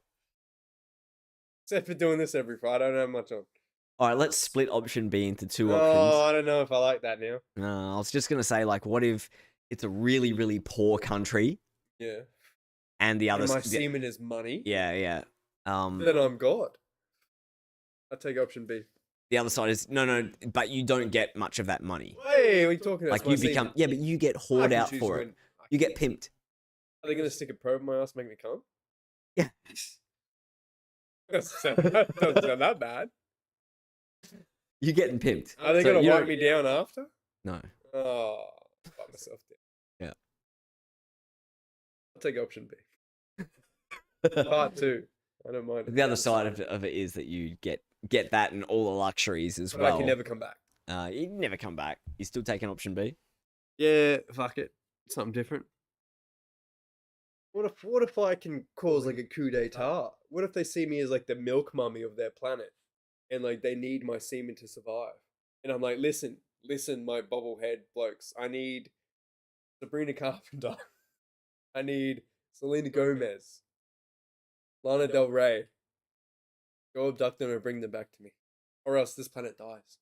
Except for doing this every Friday, I don't have much on. All right, let's split option B into two Oh, options. I don't know if I like that now. I was just gonna say, like, what if it's a really, really poor country Yeah. and the other? And my semen is money. Yeah. Then I'm God. I take option B. The other side is no, but you don't get much of that money. Hey, what are you talking about? Like you become, but you get hoard out for it. You get pimped. Are they going to stick a probe in my ass and make me come? Yeah. That doesn't sound that bad. You're getting pimped. Are they So gonna you wipe don't- me down after? No. Oh, fuck myself down. Yeah. I'll take option B. Part 2. I don't mind. The other side of it is that you get that and all the luxuries as But well. I can never come back. You never come back. You still taking option B? Yeah, fuck it. Something different. What if I can cause like a coup d'etat? What if they see me as like the milk mummy of their planet, and like they need my semen to survive? And I'm like, listen, my bobblehead blokes. I need Sabrina Carpenter. I need Selena Gomez, Lana Del Rey. Go abduct them and bring them back to me, or else this planet dies.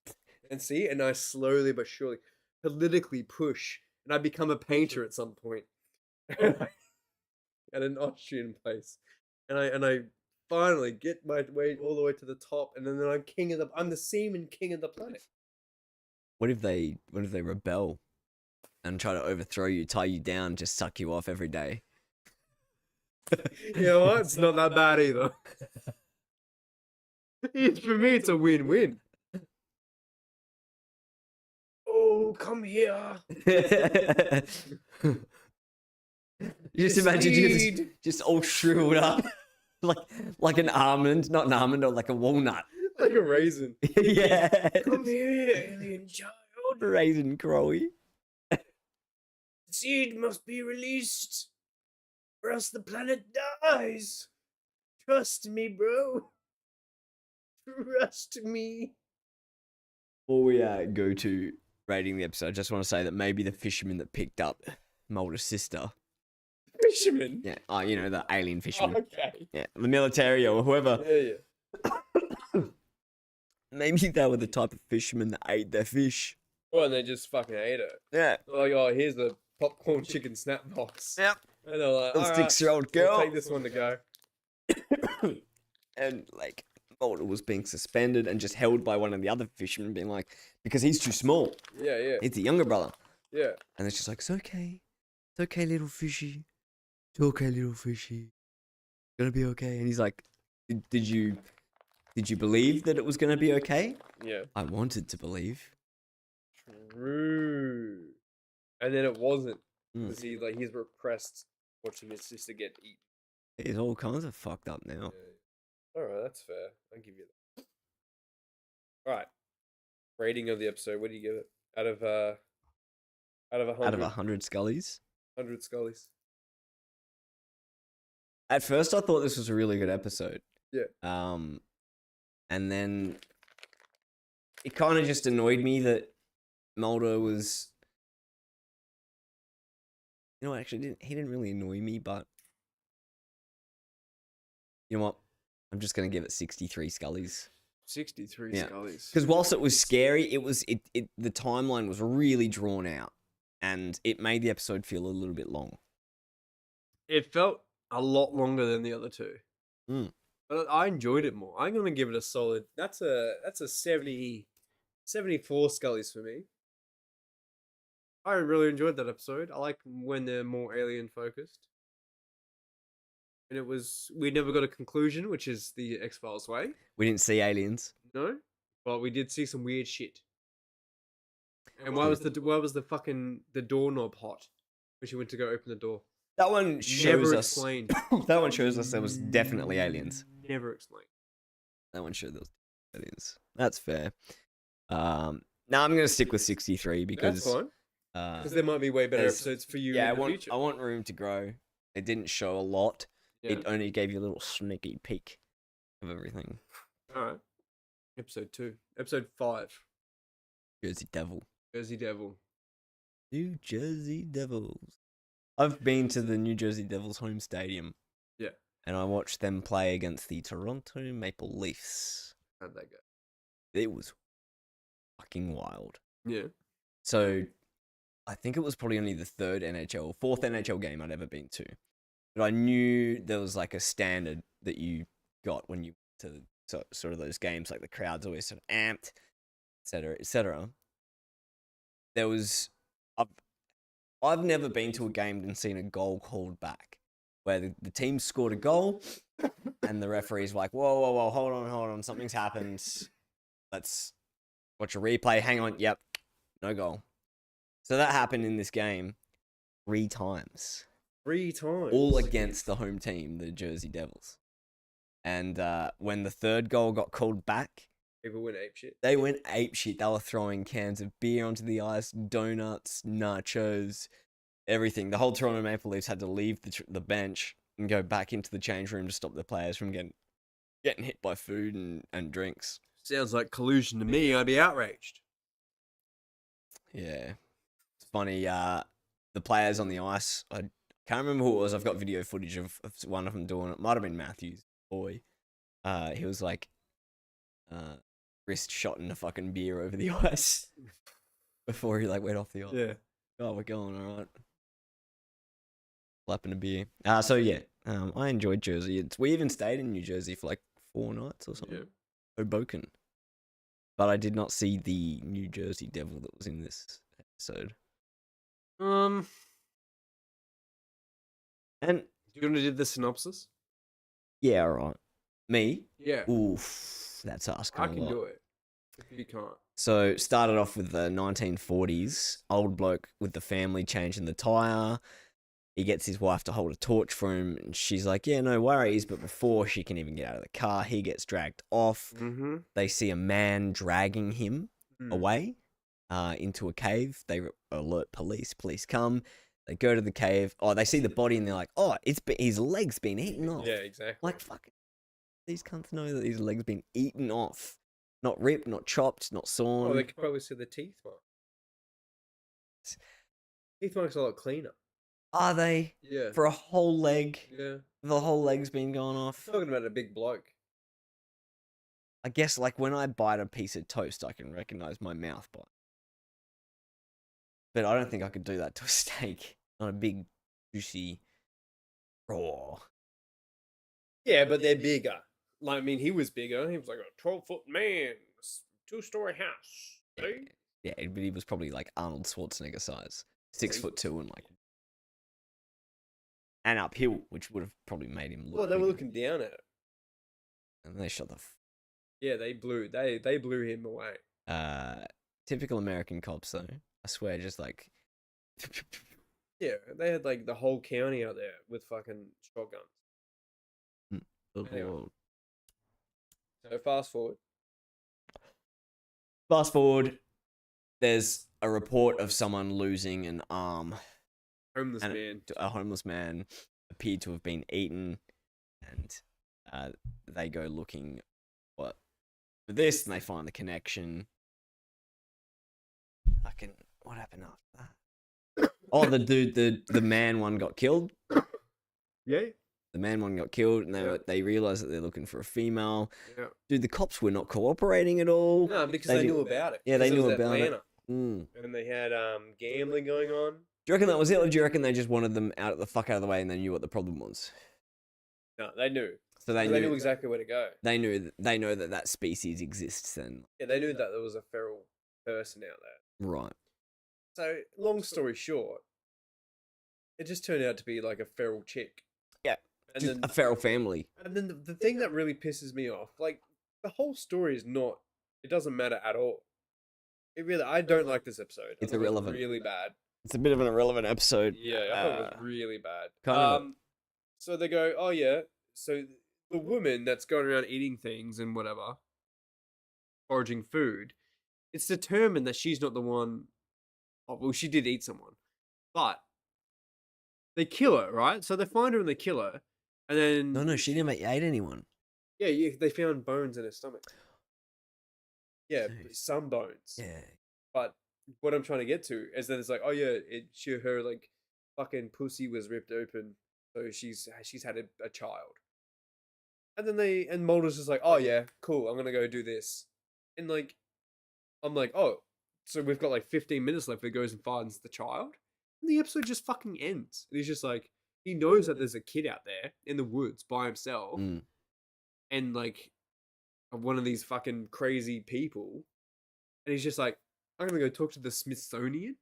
And see, and I slowly but surely politically push, and I become a painter at some point. At an Austrian place, and I finally get my way all the way to the top, and then I'm the semen king of the planet. What if they rebel and try to overthrow you, tie you down, just suck you off every day? You know what? It's not that bad either. For me, it's a win-win. Oh, come here. You just imagine you just all shriveled up, like an almond, not an almond, or like a walnut. Like a raisin. Yeah. Come here, alien child. Raisin Crowy. Seed must be released, or else the planet dies. Trust me, bro. Trust me. Before we go to rating the episode, I just want to say that maybe the fisherman that picked up Mulder's sister. Fisherman? Yeah. Oh, you know, the alien fisherman. Okay. Yeah. The military or whoever. Yeah. Maybe they were the type of fishermen that ate their fish. Well, and they just fucking ate it. Yeah. Like, oh, here's the popcorn chicken snap box. Yep. And they're like, Little all right, 6-year-old we'll girl. take this one to go. And like Mulder was being suspended and just held by one of the other fishermen, being like, because he's too small. Yeah. He's the younger brother. Yeah. And it's just like, it's okay. It's okay, little fishy. It's okay, little fishy. It's gonna be okay. And he's like, did you believe that it was gonna be okay? Yeah. I wanted to believe. True. And then it wasn't. Mm. Because he's repressed watching his sister get eaten. He's all kinds of fucked up now. Yeah. Alright, that's fair. I'll give you that. Alright. Rating of the episode, what do you give it? Out of 100? Out of 100 Scullys. 100 Scullys. At first, I thought this was a really good episode. Yeah. And then it kind of just annoyed me that Mulder was. You know what? Actually, he didn't really annoy me, but you know what? I'm just gonna give it 63 Scullys. 63 Yeah. Scullys. Because whilst it was scary, the timeline was really drawn out, and it made the episode feel a little bit long. It felt a lot longer than the other two. Mm. But I enjoyed it more. I'm gonna give it a solid. That's a 70, 74 Scullys for me. I really enjoyed that episode. I like when they're more alien focused. And we never got a conclusion, which is the X-Files way. We didn't see aliens. No, but we did see some weird shit. And why was the fucking doorknob hot when she went to go open the door? That one shows Never us. explained. That one shows us there was definitely aliens. Never explained. That one showed there was aliens. That's fair. Now I'm gonna stick with 63 because That's fine. Because there might be way better there's- episodes for you yeah, in the future. I want room to grow. It didn't show a lot. Yeah. It only gave you a little sneaky peek of everything. All right. Episode 2. Episode 5. Jersey Devil. Jersey Devil. New Jersey Devils. I've been to the New Jersey Devils home stadium. Yeah. And I watched them play against the Toronto Maple Leafs. How'd that go? It was fucking wild. Yeah. So I think it was probably only the fourth NHL game I'd ever been to. But I knew there was like a standard that you got when you to sort of those games, like the crowd's always sort of amped, etc., etc. There was, I've never been to a game and seen a goal called back, where the team scored a goal, and the referee's like, whoa, hold on, something's happened. Let's Watch a replay. Hang on. Yep. No goal. So that happened in this game 3 times. 3 times. All against the home team, the Jersey Devils. And when the 3rd goal got called back, People went apeshit. they went apeshit. They were throwing cans of beer onto the ice, donuts, nachos, everything. The whole Toronto Maple Leafs had to leave the bench and go back into the change room to stop the players from getting hit by food and drinks. Sounds like collusion to me. I'd be outraged. Yeah. It's funny. The players on the ice, I can't remember who it was. I've got video footage of one of them doing it. Might have been Matthews' boy. He was like wrist shotting a fucking beer over the ice before he like went off the ice. Yeah. Oh, we're going all right. Slapping a beer. So yeah, I enjoyed Jersey. We even stayed in New Jersey for like 4 nights or something. Yeah. Hoboken. But I did not see the New Jersey Devil that was in this episode. And Do you want to do the synopsis? yeah, all right. Me? Yeah. Oof, that's asking I a can lot. do it. If you can't. So started off with the 1940s, old bloke with the family changing the tire. He gets his wife to hold a torch for him, and she's like, yeah, no worries. But before she can even get out of the car, he gets dragged off. Mm-hmm. They see a man dragging him away into a cave. They alert police. Police come. They go to the cave. Oh, they see the body, and they're like, oh, his leg's been eaten off. Yeah, exactly. Like, fuck, these cunts know that his leg's been eaten off. Not ripped, not chopped, not sawn. Oh, they could probably see the teeth mark. Teeth mark's a lot cleaner. Are they? Yeah. For a whole leg? Yeah. The whole leg's been gone off? Talking about a big bloke. I guess, like, when I bite a piece of toast, I can recognize my mouth bite. But I don't think I could do that to a steak. Not a big, juicy, raw. Yeah, but they're bigger. Like, I mean, he was bigger. He was like a 12-foot man, 2-story house. See? Yeah, but he was probably like Arnold Schwarzenegger size. 6'2" and like... And uphill, which would have probably made him look Well, they were bigger. looking down at it. And they shot the... Yeah, they blew him away. Typical American cops, though. I swear, just like... Yeah, they had like the whole county out there with fucking shotguns. Anyway. So fast forward. There's a report of someone losing an arm. Homeless And man. A homeless man appeared to have been eaten, and they go looking for this, and they find the connection. What happened after that? Oh, the dude, the man one got killed. Yeah. The man one got killed, and Yeah. they realized that they're looking for a female. Yeah. Dude, the cops were not cooperating at all. No, because they knew about it. Yeah, they Because knew it was about it. Atlanta. And they had gambling going on. Do you reckon that was it, or do you reckon they just wanted them the fuck out of the way and they knew what the problem was? No, they knew. So They knew exactly where to go. They know that species exists then. Yeah, they knew that there was a feral person out there. Right. So, long story short, it just turned out to be like a feral chick. Yeah. And Just then, a feral family. and then the thing that really pisses me off, like, the whole story is not, it doesn't matter at all. I don't like this episode. It's I thought it was irrelevant. really bad. It's a bit of an irrelevant episode. Yeah, I thought it was really bad. kind of. So they go, oh yeah, so the woman that's going around eating things and whatever, foraging food, it's determined that she's not the one. Oh, well, she did eat someone, but they kill her, right? So they find her and they kill her, and then No, she never ate anyone. yeah, they found bones in her stomach. Yeah, Jeez. some bones. Yeah. But what I'm trying to get to is that it's like, oh yeah, her like fucking pussy was ripped open, so she's had a child. And then Mulder's just like, oh yeah, cool, I'm gonna go do this. And like, I'm like, oh, so we've got like 15 minutes left. It goes and finds the child. And the episode just fucking ends. And he's just like, he knows that there's a kid out there in the woods by himself, and like one of these fucking crazy people, and he's just like, I'm gonna go talk to the Smithsonian,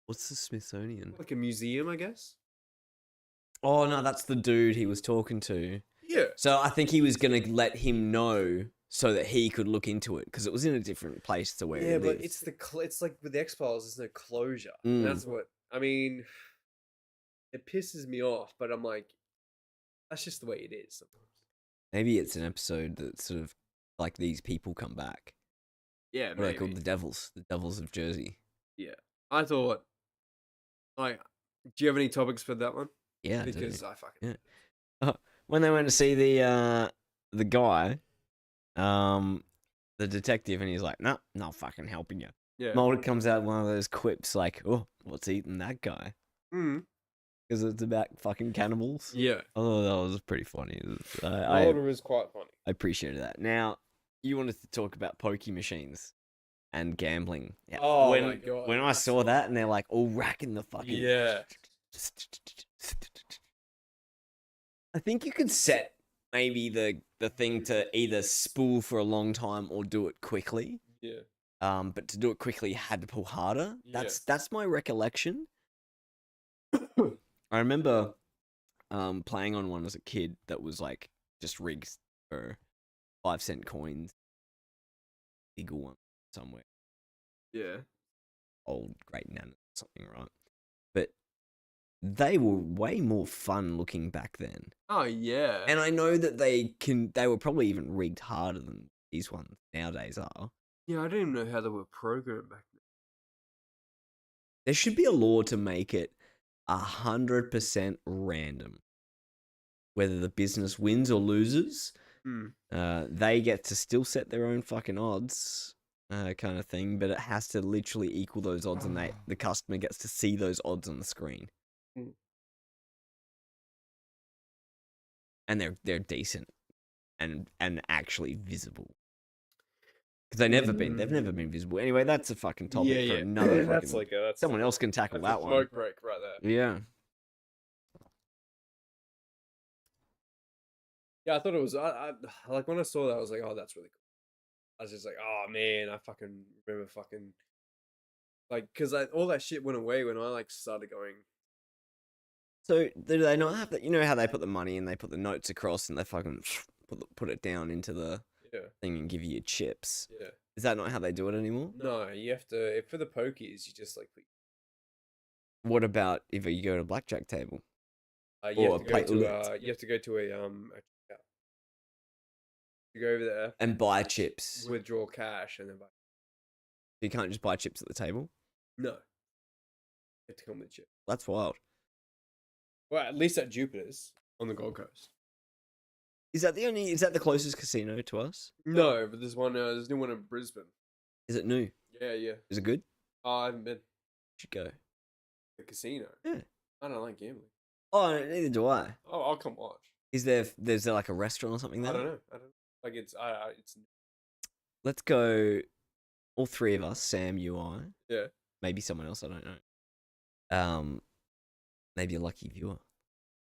What's the Smithsonian? like a museum, I guess. Oh no, that's the dude he was talking to. Yeah. So I think he was gonna let him know so that he could look into it because it was in a different place to where he Yeah, but lived. it's like with the X-Files, there's no closure. Mm. That's what I mean. It pisses me off, but I'm like, that's just the way it is sometimes. Maybe it's an episode that sort of like these people come back. Yeah, What are they called? The Devils of Jersey. Yeah, I thought, like, do you have any topics for that one? Yeah, I do. Because I fucking When they went to see the guy, the detective, and he's like, "No, not fucking helping you." yeah. Mulder comes out with one of those quips like, "Oh, what's eating that guy?" Mm. Because it's about fucking cannibals. Yeah, Oh, that was pretty funny. I Mulder is quite funny. appreciated that. Now, you wanted to talk about pokey machines and gambling. Yeah. Oh when, my God, When I that's saw that and they're like all racking the fucking... Yeah. I think you could set maybe the thing to either spool for a long time or do it quickly. Yeah. But to do it quickly, you had to pull harder. Yes. That's my recollection. I remember playing on one as a kid that was like just rigged for 5-cent coins. Legal one somewhere. Yeah. Old great nan or something, right? But they were way more fun looking back then. Oh yeah. And I know that they were probably even rigged harder than these ones nowadays are. Yeah, I didn't even know how they were programmed back then. There should be a law to make it 100% random. Whether the business wins or loses, they get to still set their own fucking odds, kind of thing. But it has to literally equal those odds, and the customer gets to see those odds on the screen. Mm. And they're decent, and actually visible. Because they've never been visible. Anyway, that's a fucking topic for another. That's fucking, that's someone else can tackle that's that a one. smoke break right there. Yeah. Yeah, I thought it was. I like when I saw that, I was like, oh, that's really cool. I was just like, oh man, I fucking remember fucking like because all that shit went away when I like started going. So do they not have that? You know how they put the money and they put the notes across and they fucking put it down into the thing and give you your chips. Yeah. Is that not how they do it anymore? No, you have to. For the pokies, you just like. What about if you go to a blackjack table? You Or have to go play to roulette. you have to go to a You go over there And buy chips. withdraw cash, and then buy. You can't just buy chips at the table. No. You have to come with chips. That's wild. Well, at least at Jupiter's on the Gold Coast. Is that the closest casino to us? No, but there's one. There's a new one in Brisbane. Is it new? Yeah. Is it good? Oh, I haven't been. Should go. The casino. Yeah. I don't like gambling. Oh, neither do I. Oh, I'll come watch. There's there like a restaurant or something there? I don't know. Like it's. It's. Let's go. All three of us, Sam, you, I. Yeah. Maybe someone else, I don't know. Maybe a lucky viewer.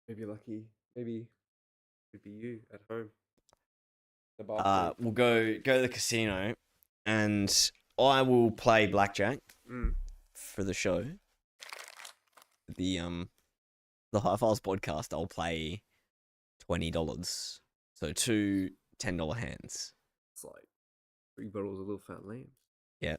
Maybe lucky. Maybe it'd be you at home. The bar. We'll go to the casino, and I will play blackjack for the show. The Highfiles podcast, I'll play $20. So two $10 hands. It's like 3 bottles of Little Fat Lambs. Yeah.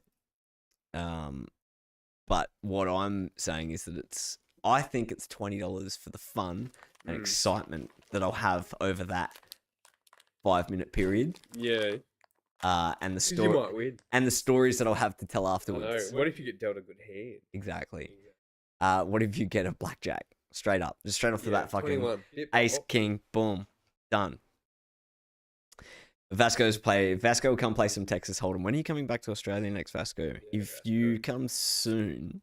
But what I'm saying is that I think it's $20 for the fun and excitement that I'll have over that 5-minute period. Yeah. And the story, You might win. and the stories that I'll have to tell I know. afterwards. What if you get dealt a good hand? Exactly. What if you get a blackjack straight up, just straight off the bat, fucking 21. Yep. ace, Oh, king, boom, done. Vasco will come play some Texas Hold'em. When are you coming back to Australia next, Vasco? If you come soon,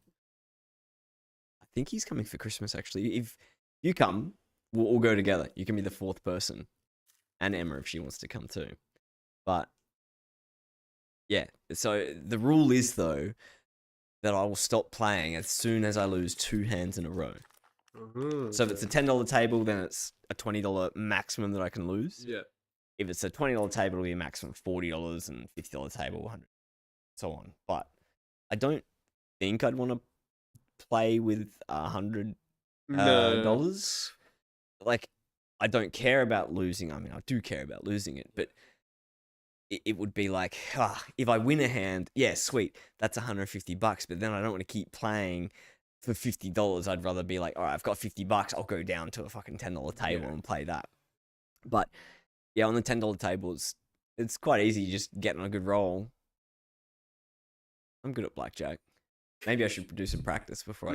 I think he's coming for Christmas, actually. If you come, we'll all go together. You can be the 4th person. And Emma, if she wants to come too. But, yeah. So, the rule is, though, that I will stop playing as soon as I lose 2 hands in a row. So, if it's a $10 table, then it's a $20 maximum that I can lose. Yeah. If it's a $20 table, it'll be a maximum of $40, and $50 table, 100, so on. But I don't think I'd want to play with $100 dollars. Like, I don't care about losing. I mean, I do care about losing it, but it would be like, if I win a hand, yeah, sweet, that's $150, but then I don't want to keep playing for $50. I'd rather be like, all right, I've got $50, I'll go down to a fucking $10 table and play that. But yeah, on the $10 tables, it's quite easy. You just get on a good roll. I'm good at blackjack. Maybe I should do some practice before I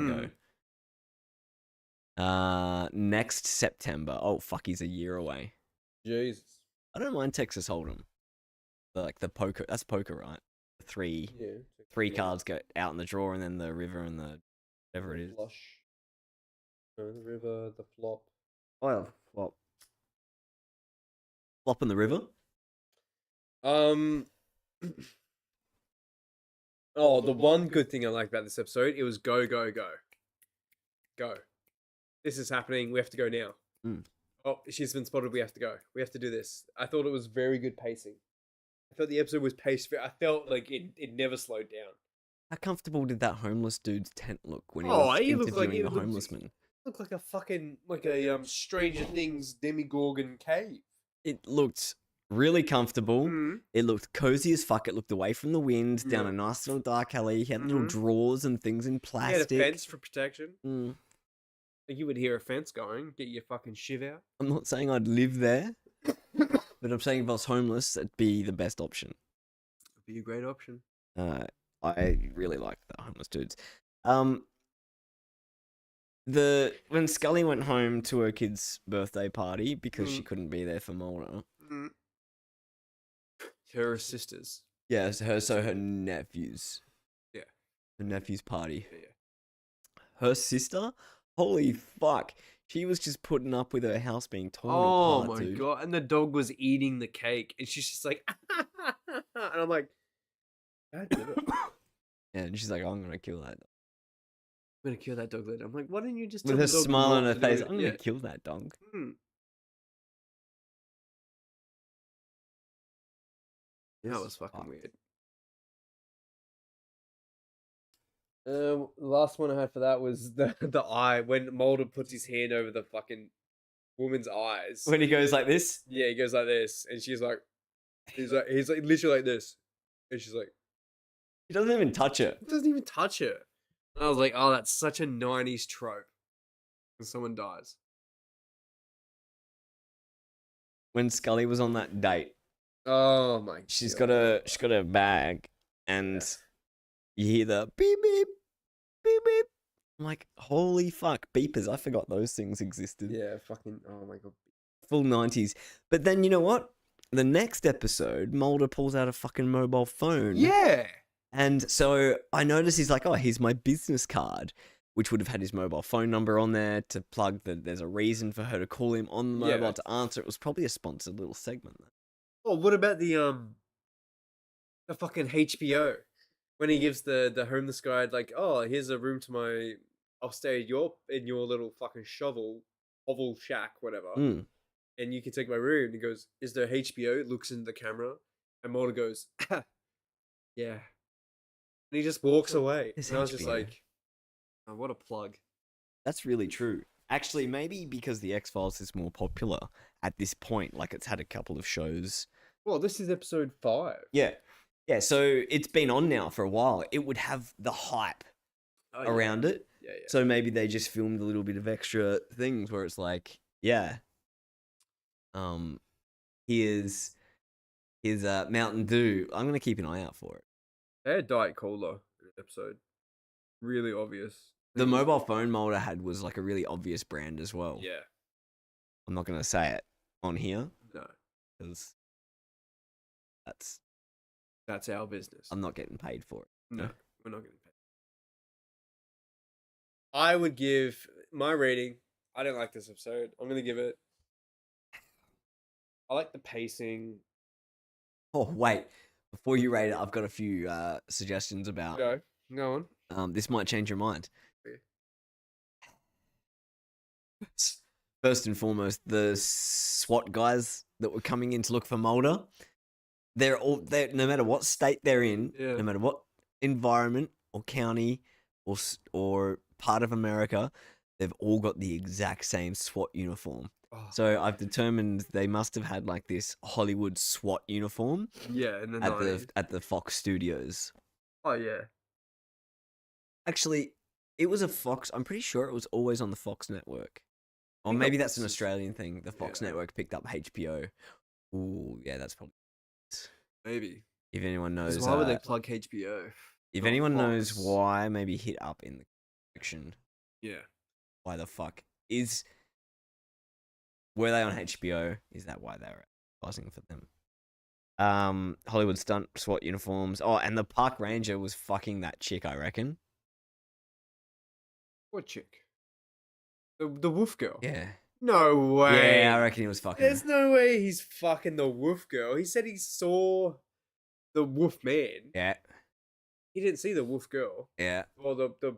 go. Next September. Oh fuck, he's a year away. Jesus. I don't mind Texas Hold'em. Like the poker. That's poker, right? Three cards go out in the draw, and then the river and the whatever it is. Flush. No, the river, the flop. Oh, yeah, flop. Flop in the river. Oh, the one good thing I like about this episode, it was go, go, go. Go. This is happening. We have to go now. Oh, she's been spotted. We have to go. We have to do this. I thought it was very good pacing. I felt the episode was paced. I felt like it never slowed down. How comfortable did that homeless dude's tent look when he was interviewing the homeless man? Looked like a fucking Stranger Things Demogorgon cave. It looked really comfortable. It looked cozy as fuck. It looked away from the wind, down a nice little dark alley. He had little drawers and things in plastic. He had a fence for protection. Like you would hear a fence going, get your fucking shiv out. I'm not saying I'd live there, but I'm saying if I was homeless, it'd be the best option. It'd be a great option. I really like the homeless dudes. When Scully went home to her kid's birthday party because she couldn't be there for Mulder. Her sisters. Yeah, so her nephews. Yeah. Her nephew's party. Yeah. Her sister? Holy fuck. She was just putting up with her house being torn apart, Oh my dude. god. And the dog was eating the cake. And she's just like, and I'm like, God did it. Yeah, and she's like, I'm going to kill that dog. I'm going to kill that dog later. I'm like, why didn't you just With tell a the dog smile on not her to do face, it? I'm going to kill that dog. That was fucking weird. The last one I had for that was the eye when Mulder puts his hand over the fucking woman's eyes. When he goes like this? Yeah, he goes like this, and she's like, he's like literally like this, and she's like, He doesn't even touch it. he doesn't even touch her. And I was like, oh, that's such a '90s trope when someone dies. When Scully was on that date, Oh my! she's God. got a bag, and you hear the beep beep, beep beep. I'm like, holy fuck, beepers! I forgot those things existed. Yeah, fucking. Oh my god. Full 90s. But then you know what? The next episode, Mulder pulls out a fucking mobile phone. Yeah. And so I noticed he's like, oh, here's my business card, which would have had his mobile phone number on there to plug that there's a reason for her to call him on the mobile to answer. It was probably a sponsored little segment. Oh, what about the fucking HBO when he gives the homeless guy like, oh, here's a room to my, I'll stay in your little fucking hovel shack, whatever, and you can take my room. And he goes, is there HBO? Looks into the camera, and Mulder goes, yeah, and he just walks away. There's And I was just HBO. like, oh, what a plug. That's really true. Actually, maybe because the X-Files is more popular at this point, like it's had a couple of shows. Well, this is episode 5. Yeah. Yeah, so it's been on now for a while. It would have the hype around it. Yeah. So maybe they just filmed a little bit of extra things where it's like, yeah, here's Mountain Dew. I'm going to keep an eye out for it. They had Diet Cola in the episode. Really obvious. The mobile phone Mulder had was like a really obvious brand as well. Yeah. I'm not going to say it on here No. because That's our business. I'm not getting paid for it. No, we're not getting paid. I would give my rating. I don't like this episode. I'm going to give it. I like the pacing. Oh, wait. Before you rate it, I've got a few suggestions about. Go on. This might change your mind. Yeah. First and foremost, the SWAT guys that were coming in to look for Mulder, they're no matter what state they're in, Yeah. no matter what environment or county or part of America, they've all got the exact same SWAT uniform. Oh, So I've determined they must have had like this Hollywood SWAT uniform yeah, in the at 90s. the Fox Studios. Oh yeah. Actually, it was a Fox. I'm pretty sure it was always on the Fox network. Or think maybe that that's an was- Australian thing. The Fox yeah. network picked up HBO. Ooh, yeah, that's probably. Maybe. If anyone 'Cause knows, why would they plug HBO? if not anyone knows Fox? why, maybe hit up in the section. Yeah. Why the fuck were they on HBO? Is that why they were advertising for them? Hollywood stunt SWAT uniforms. Oh, and the park ranger was fucking that chick, I reckon. What chick? The wolf girl. Yeah. No way. Yeah, I reckon he was fucking There's her. no way he's fucking the wolf girl. He said he saw the wolf man. Yeah, He didn't see the wolf girl yeah, or the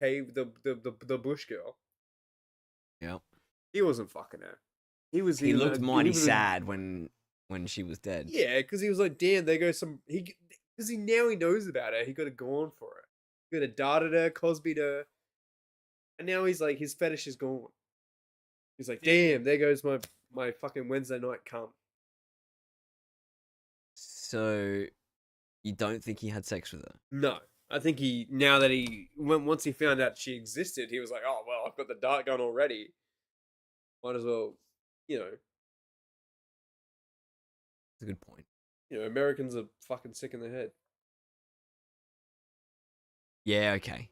cave the bush girl. yeah. He wasn't fucking her. He was. He looked mighty was sad when she was dead. Yeah, because he was like, damn, there goes some. Because now he knows about her. He could have gone for it. He could have darted her, Cosby'd her, and now he's like, his fetish is gone. He's like, damn, there goes my fucking Wednesday night cum. So, you don't think he had sex with her? No, I think once he found out she existed, he was like, oh well, I've got the dart gun already. Might as well, That's a good point. Americans are fucking sick in the head. Yeah, okay.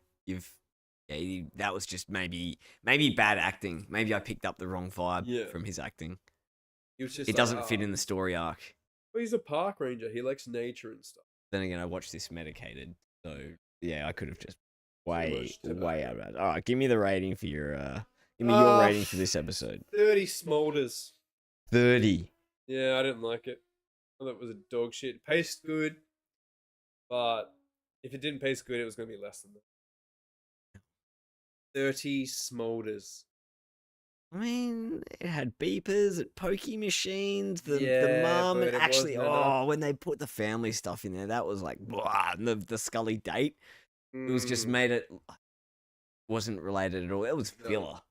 That was just maybe bad acting. Maybe I picked up the wrong vibe from his acting. He was just It like, doesn't fit "Oh." in the story arc. Well, he's a park ranger. He likes nature and stuff. Then again, I watched this medicated, so yeah, I could have just Too way much tobacco. out of it. All right, give me the rating for your give me your rating for this episode. 30 Smoulders. 30. Yeah, I didn't like it. I thought it was a dog shit. It tastes good, but if it didn't taste good, it was going to be less than that. 30 Smoulders. I mean, it had beepers, it pokey machines, the Yeah, mum, but and it actually, wasn't enough. when they put the family stuff in there, that was like, blah, and the Scully date, it was just made it, wasn't related at all. It was No. filler.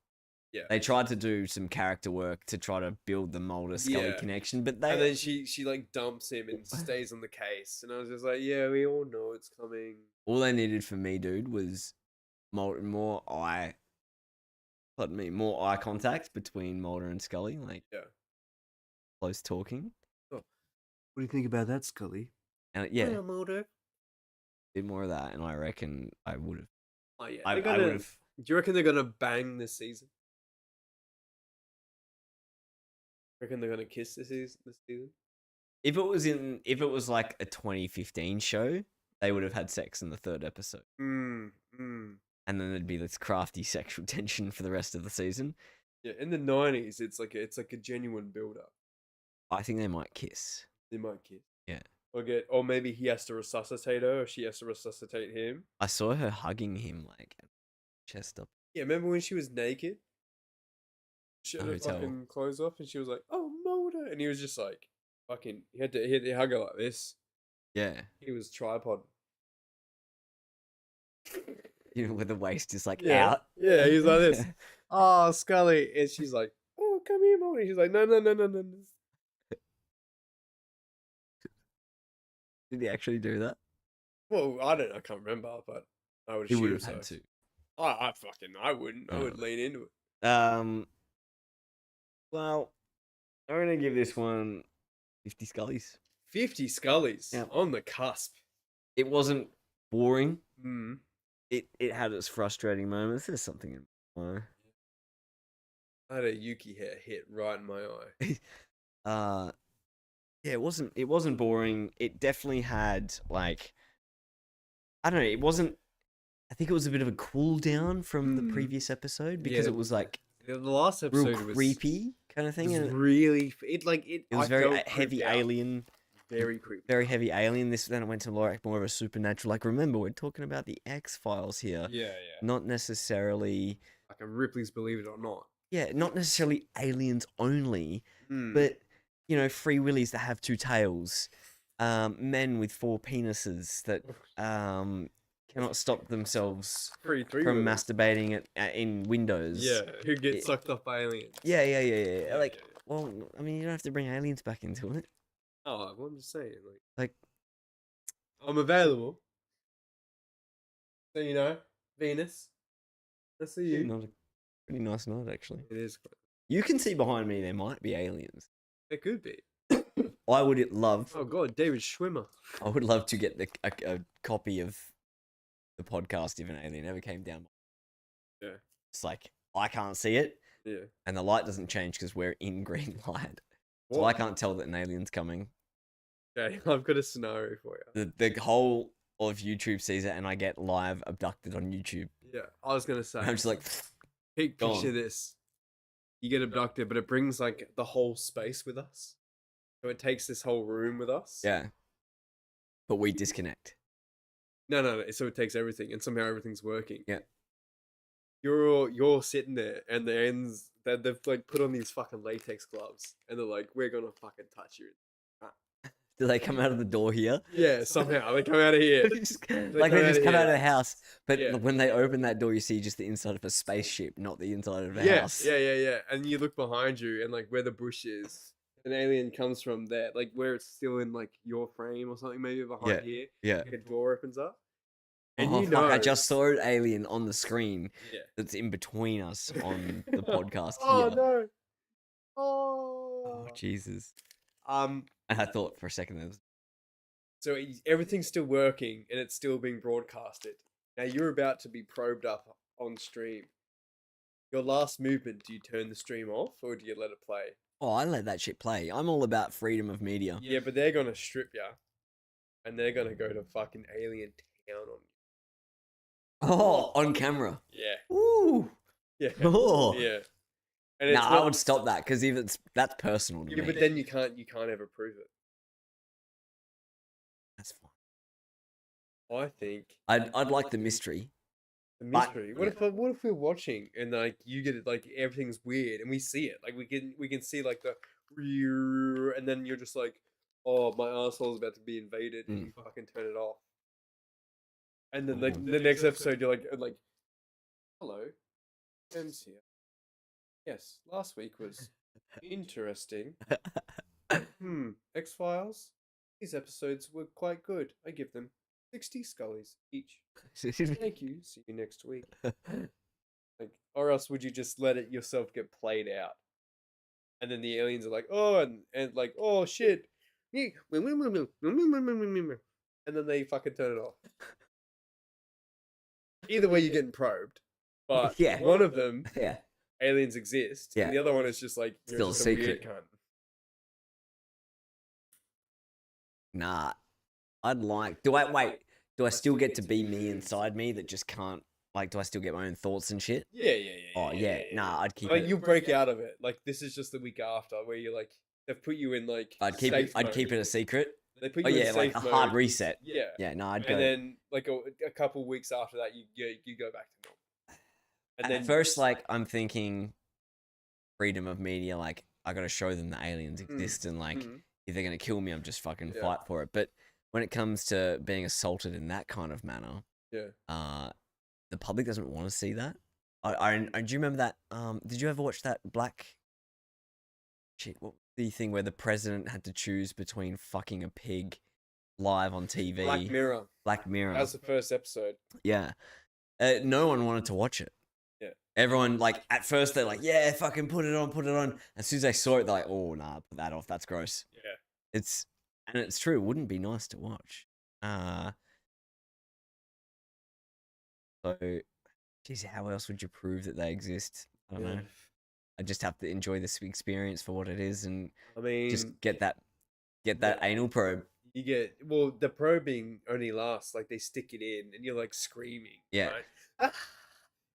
Yeah. They tried to do some character work to try to build the Mulder Scully Yeah. connection, but And they, then she like dumps him and stays on the case. And I was just like, yeah, we all know it's coming. all they needed from me, dude, was more eye contact between Mulder and Scully, like Yeah. close talking. What do you think about that, Scully? And yeah, Mulder. bit more of that, and I reckon I would have. Oh, yeah. I Do would have. you reckon they're going to bang this season? Reckon they're going to kiss this season? If it was like a 2015 show, they would have had sex in the third episode, and then there'd be this crafty sexual tension for the rest of the season. Yeah, in the 90s, it's like a genuine build up. I think they might kiss. They might kiss. Yeah. Or maybe he has to resuscitate her, or she has to resuscitate him. I saw her hugging him, like chest up. Yeah, remember when she was naked? She had her Hotel. fucking clothes off, and she was like, "Oh, Mulder," and he was just like, "Fucking," he had to hug her like this. Yeah, He was tripod. with the waist just like Yeah, out. yeah, he's like this. Oh, Scully, and she's like, "Oh, come here, Mulder." She's like, "No, no, no, no, no, no." Did he actually do that? Well, I don't know. I can't remember, but I would He assume would have so. had to. I wouldn't. I would lean into it. Well, I'm gonna give this one 50 Scullys. 50 Scullys Yeah. on the cusp. It wasn't boring. Mm. It had its frustrating moments. There's something in my I had a Yuki hair hit right in my eye. yeah, it wasn't boring. It definitely had like, I don't know, it wasn't, I think it was a bit of a cool down from the previous episode because Yeah. it was like The last real episode was creepy kind of thing. It was And really it was I very felt heavy creeped out. alien. Very creepy. Very heavy alien. This then it went to like more of a supernatural. Like, remember, we're talking about the X-Files here, Yeah. not necessarily. Like a Ripley's Believe It or Not. Yeah, not necessarily aliens only, Mm. but free willies that have two tails, men with four penises that cannot stop themselves Three from masturbating in Windows. Yeah, who gets sucked up by aliens. Yeah. Like, well, I mean, you don't have to bring aliens back into it. Oh, well, I'm just saying, Like, I'm available. So, you know, Venus. I see you. not a pretty nice night, actually. It is. You can see behind me there might be aliens. It could be. I would love. Oh God, David Schwimmer. I would love to get a copy of the podcast if an alien ever came down. Yeah. It's like I can't see it, Yeah. and the light doesn't change because we're in green light, so I can't tell that an alien's coming. Okay, I've got a scenario for you. The whole of YouTube sees it, and I get live abducted on YouTube. Yeah, I was gonna say. I'm just like, picture gone. this: you get abducted, but it brings like the whole space with us. So it takes this whole room with us. yeah, but we disconnect. No. So it takes everything, and somehow everything's working. Yeah. You're sitting there, and the ends they've like put on these fucking latex gloves, and they're like, "We're gonna fucking touch you." Do they come out of the door here? Yeah, somehow they come out of here. Like they just come out of the house, but Yeah. when they open that door, you see just the inside of a spaceship, not the inside of a house. Yeah. And you look behind you, and like where the bush is, an alien comes from there, like where it's still in like your frame or something, maybe behind here. Yeah. Like a door opens up, and Oh, you fuck, know. I just saw an alien on the screen Yeah. that's in between us on the podcast Oh here. no! Oh, Jesus. And I thought for a second that was... So everything's still working, and it's still being broadcasted. Now you're about to be probed up on stream. Your last movement: do you turn the stream off, or do you let it play? Oh, I let that shit play. I'm all about freedom of media. Yeah, but they're gonna strip you, and they're gonna go to fucking alien town on you. Oh, on camera. Yeah. Ooh. Yeah. Oh. Yeah. And it's Nah, I not- would stop that because even that's personal to Yeah, me. but then you can't ever prove it. That's fine. I think I'd like the mystery. the but- mystery. What if we're watching and like you get it, like everything's weird and we see it, like we can see like the, and then you're just like, oh, my asshole's about to be invaded, and you fucking turn it off. And then like the next episode you're like, hello, Memms here. Yes, last week was interesting. X-Files. These episodes were quite good. I give them 60 Scullys each. Thank you. See you next week. Like, or else would you just let it yourself get played out? And then the aliens are like, oh, and like, oh shit. And then they fucking turn it off. Either way, you're getting probed. But Yeah. one of them, Yeah. aliens exist. Yeah. And the other one is just like, you're Still just a weird secret. cunt. Nah. I'd like... Do I still get to be me inside me that just can't... Like, do I still get my own thoughts and shit? Yeah. Oh, yeah. Nah, I'd keep Like it... you break out of it. Like this is just the week after where you're like they've put you in like I'd keep it a secret. They put Oh, you in yeah, safe like a mode. hard reset. Yeah. Yeah, no, I'd go... And then like a couple weeks after that you go back to normal. And then At first, like, I'm thinking freedom of media, like, I gotta show them the aliens exist, and, like, if they're gonna kill me, I'm just fucking fight for it. But when it comes to being assaulted in that kind of manner, the public doesn't want to see that. I do you remember that, did you ever watch that what was the thing where the president had to choose between fucking a pig live on TV? Black Mirror. That was the first episode. Yeah. No one wanted to watch it. Yeah. Everyone, like, at first they're like, yeah, fucking put it on. As soon as they saw it, they're like, oh, nah, put that off. That's gross. Yeah. It's true. It wouldn't be nice to watch. So, geez, how else would you prove that they exist? I don't know. I just have to enjoy this experience for what it is, and I mean, just get that anal probe. you get the probing only lasts like they stick it in and you're like screaming. Yeah. Right?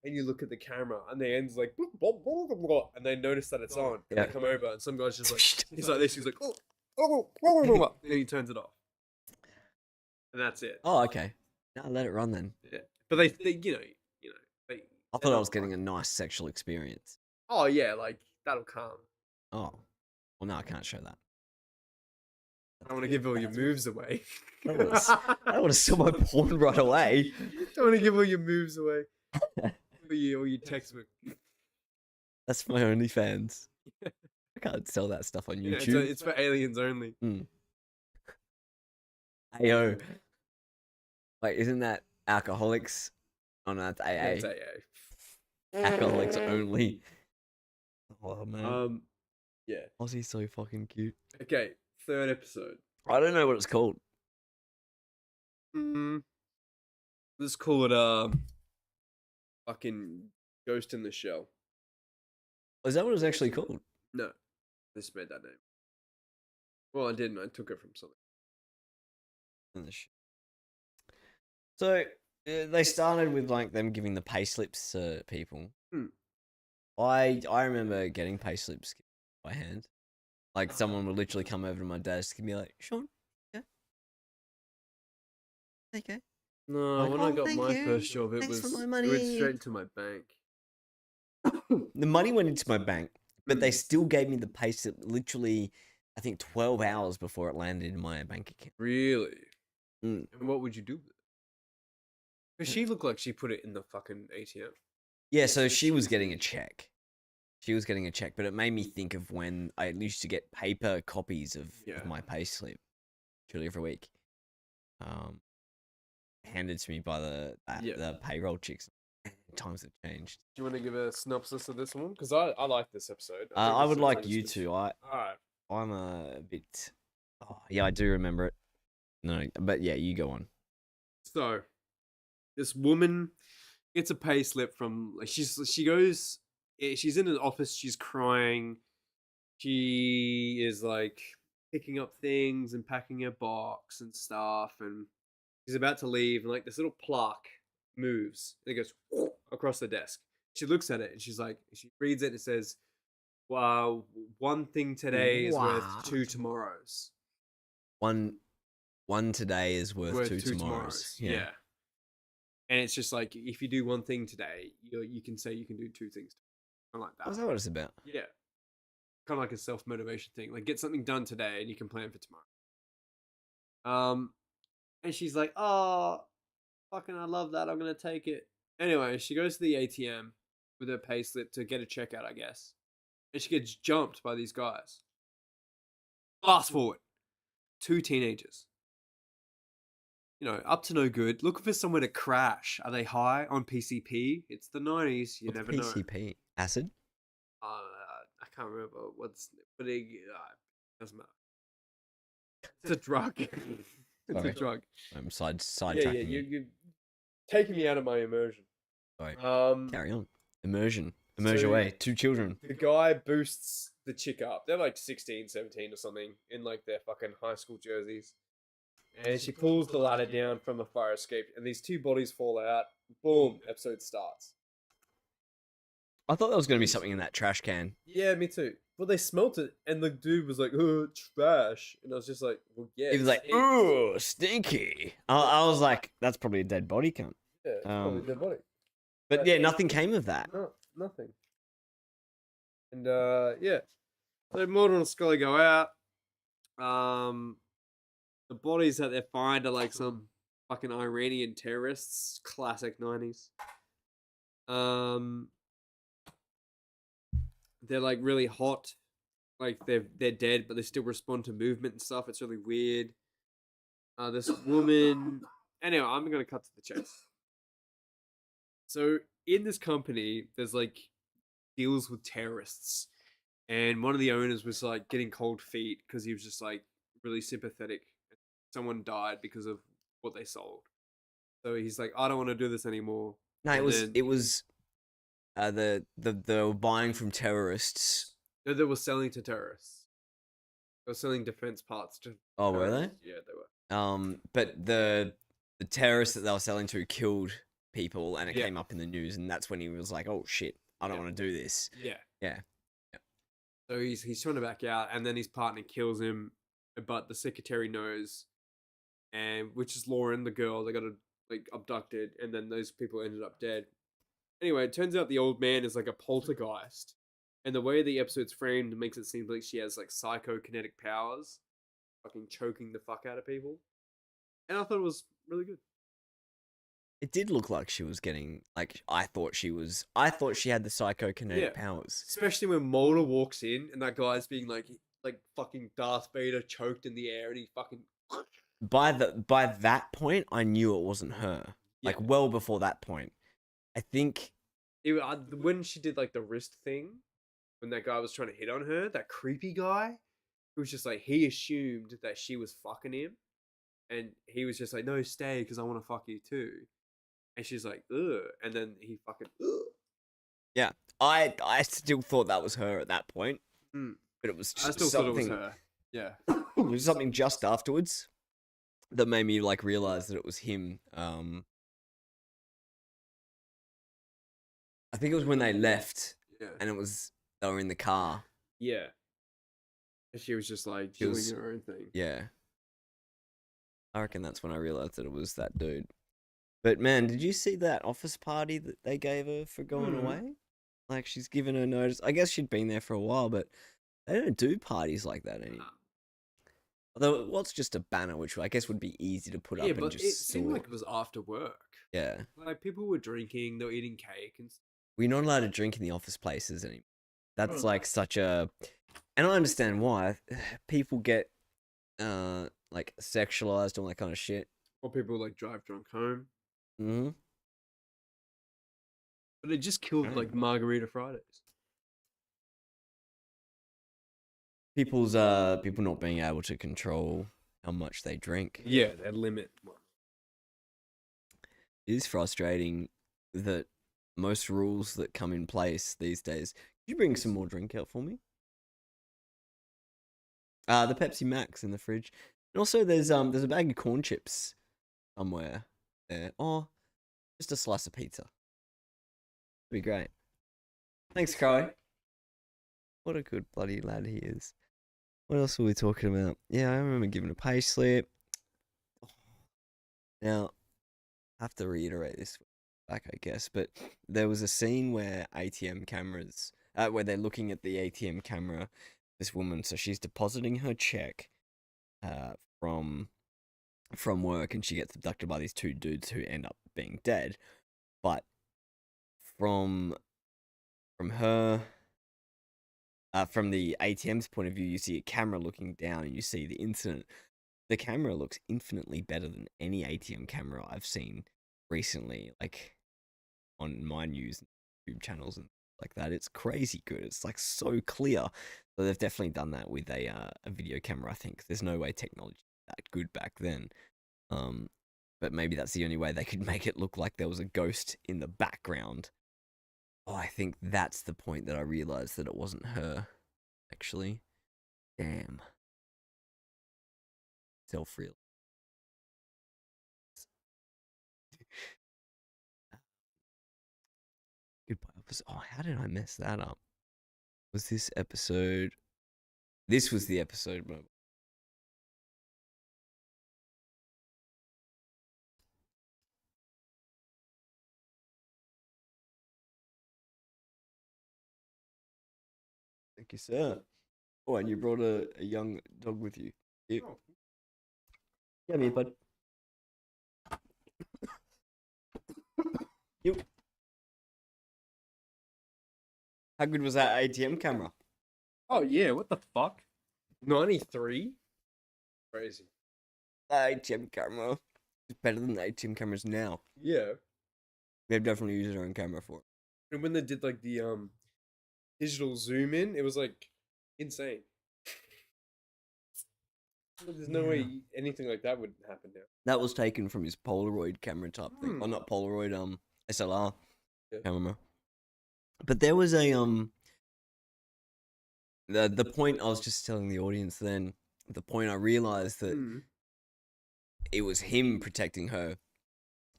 And you look at the camera and the end's like and they notice that it's on. And Yeah. they come over and some guy's just like he's like this, he's like and then he turns it off. And that's it. Oh, okay. I'll let it run then. Yeah. But they they I thought I was getting a nice sexual experience. oh yeah, like that'll come. Oh, well, no, I can't show that. want to give all your moves away. I don't want to sell my porn right away. Don't want to give all your moves away. Or your textbook. That's my OnlyFans. I can't sell that stuff on Yeah, YouTube. it's for aliens only. AO. Wait, isn't that alcoholics? Oh no, that's AA. Yeah, it's AA. Alcoholics only. Oh man. Yeah. Ozzy's so fucking cute. Okay, third episode. I don't know what it's called. Let's call it fucking Ghost in the Shell. Is that what it's actually called? No, I just made that name. Well, I didn't. I took it from something. So they started with like them giving the pay slips to people. I remember getting pay slips by hand. Like someone would literally come over to my desk and be like, "Sean, yeah, okay." No, Like, when I "Oh, got thank my you. first job, it Thanks was for my it money." went straight into my bank. The money went into my bank, but they still gave me the pay slip literally, I think 12 hours before it landed in my bank account. Really? Mm. And what would you do with it? Because she looked like she put it in the fucking ATM. Yeah, so she was getting a check. She was getting a check, but it made me think of when I used to get paper copies of my pay slip, literally every week. Handed to me by the payroll chicks. Times have changed. Do you want to give a synopsis of this one? Because I like this episode. I would like you to. Alright. I'm a bit. Oh, yeah, I do remember it. No, but yeah, you go on. So, this woman gets a pay slip from like she's in an office. She's crying. She is like picking up things and packing her box and stuff, and she's about to leave, and like this little plaque moves and it goes across the desk. She looks at it and she's like, she reads it and it says, "Wow, one thing today is worth 2 tomorrows." One today is worth two tomorrows. Yeah. And it's just like, if you do one thing today, you can say you can do 2 things. I like that. Is that what it's about? Yeah. Kind of like a self-motivation thing. Like, get something done today and you can plan for tomorrow. And she's like, "Oh, fucking, I love that. I'm going to take it." Anyway, she goes to the ATM with her pay slip to get a checkout, I guess. And she gets jumped by these guys. Fast forward. 2 teenagers. You know, up to no good. Looking for somewhere to crash. Are they high on PCP? It's the 90s. You never know. PCP? Acid? I can't remember but it doesn't matter. It's a drug. It's a drug. I'm sidetracking you. You're taking me out of my immersion. Sorry. Carry on. Immersion away. 2 children. The guy boosts the chick up. They're like 16, 17 or something in like their fucking high school jerseys. And she pulls the ladder down from a fire escape, and these 2 bodies fall out. Boom, episode starts. I thought there was going to be something in that trash can. Yeah, me too. Well, they smelt it, and the dude was like, "Oh, trash," and I was just like, "Well, yeah." He was like, "Ooh, stinky." I was like, "That's probably a dead body, cunt." Yeah, it's probably a dead body. But yeah, nothing came of that. No, nothing. And yeah, so Mulder and Scully go out. The bodies that they find are like some fucking Iranian terrorists, classic 90s. They're like really hot, like they're dead, but they still respond to movement and stuff. It's really weird. This woman. Anyway, I'm gonna cut to the chase. So in this company, there's like deals with terrorists, and one of the owners was like getting cold feet because he was just like really sympathetic. Someone died because of what they sold, so he's like, "I don't want to do this anymore." No, it was they were buying from terrorists. No, they were selling to terrorists. They were selling defense parts to. Oh, were they? Yeah, they were. But the terrorists that they were selling to killed people, and it came up in the news, and that's when he was like, "Oh shit, I don't want to do this." Yeah. So he's trying to back out, and then his partner kills him, but the secretary knows, and which is Lauren, the girl. They got like abducted, and then those people ended up dead. Anyway, it turns out the old man is like a poltergeist, and the way the episode's framed makes it seem like she has like psychokinetic powers. fucking choking the fuck out of people. And I thought it was really good. It did look like she was getting, like, I thought she had the psychokinetic powers. Especially when Mulder walks in and that guy's being like fucking Darth Vader choked in the air and he fucking... By that point, I knew it wasn't her. Like, well before that point. I think... when she did, like, the wrist thing, when that guy was trying to hit on her, that creepy guy, it was just like, he assumed that she was fucking him. And he was just like, no, stay, because I want to fuck you too. And she's like, ugh. And then he fucking, ugh. Yeah. I still thought that was her at that point. But it was just I still thought it was her. Yeah. It was something just afterwards that made me, like, realize that it was him. I think it was when they left. Yeah. And they were in the car. Yeah. And she was just like doing her own thing. Yeah. I reckon that's when I realized that it was that dude. But man, did you see that office party that they gave her for going away? Like, she's given her notice. I guess she'd been there for a while, but they don't do parties like that anymore. Although it was just a banner, which I guess would be easy to put up and just it seemed like it was after work. Yeah. Like, people were drinking, they were eating cake and stuff. We're not allowed to drink in the office places anymore. That's like such a... And I understand why. People get, like, sexualized, all that kind of shit. Or people, like, drive drunk home. Mm-hmm. But it just killed, like, Margarita Fridays. People not being able to control how much they drink. Yeah, that limit. It is frustrating that most rules that come in place these days... Could you bring some more drink out for me? The Pepsi Max in the fridge. And also there's a bag of corn chips somewhere there. Or just a slice of pizza. That'd be great. Thanks, Crowy. What a good bloody lad he is. What else were we talking about? Yeah, I remember giving a pay slip. Now, I have to reiterate this back, I guess, but there was a scene where ATM cameras, where they're looking at the ATM camera, this woman, so she's depositing her check from work, and she gets abducted by these two dudes who end up being dead. But from her, from the ATM's point of view, you see a camera looking down, and you see the incident. The camera looks infinitely better than any ATM camera I've seen recently, like on my news YouTube channels and like that. It's crazy good. It's like so clear. So they've definitely done that with a video camera. I think there's no way technology was that good back then. But maybe that's the only way they could make it look like there was a ghost in the background. Oh, I think that's the point that I realized that it wasn't her. Actually, damn. Self-real. Goodbye. Oh, how did I mess that up? Was this episode? This was the episode moment. Thank you, sir. Oh, and you brought a young dog with you. You. Come here, bud. You. How good was that ATM camera? Oh, yeah, what the fuck? 93? Crazy. That ATM camera is better than the ATM cameras now. Yeah. They've definitely used their own camera for it. And when they did, like, the digital zoom in, it was, like, insane. There's no way anything like that would happen now. That was taken from his Polaroid camera type thing. Oh, not Polaroid, SLR camera. But there was a the point I was just telling the audience then, the point I realized that it was him protecting her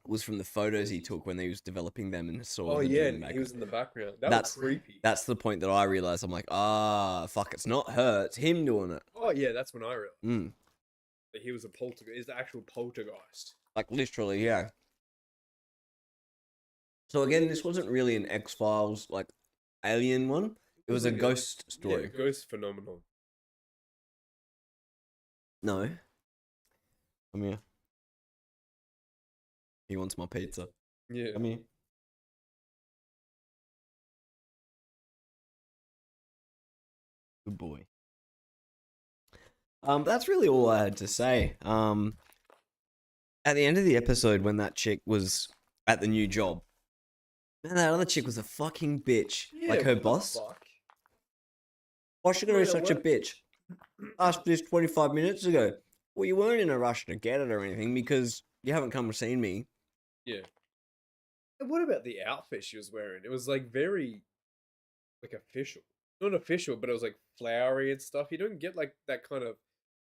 was from the photos he took when he was developing them and saw. Oh yeah, and he was in the background. That's creepy. That's the point that I realized. I'm like, fuck, it's not her, it's him doing it. Oh yeah, that's when I realized that he was a poltergeist. Is the actual poltergeist? Like literally, yeah. So again, this wasn't really an X-Files like alien one. It was a ghost story. Yeah, ghost phenomenon. No. Come here. He wants my pizza. Yeah. Come here. Good boy. That's really all I had to say. At the end of the episode, when that chick was at the new job, man, that other chick was a fucking bitch. Like her what the boss. fuck? Why she gonna be Yeah, such a what? bitch? Asked this 25 minutes ago. Well, you weren't in a rush to get it or anything because you haven't come and seen me. Yeah. And what about the outfit she was wearing? It was like very like official. Not official, but it was like flowery and stuff. You don't get like that kind of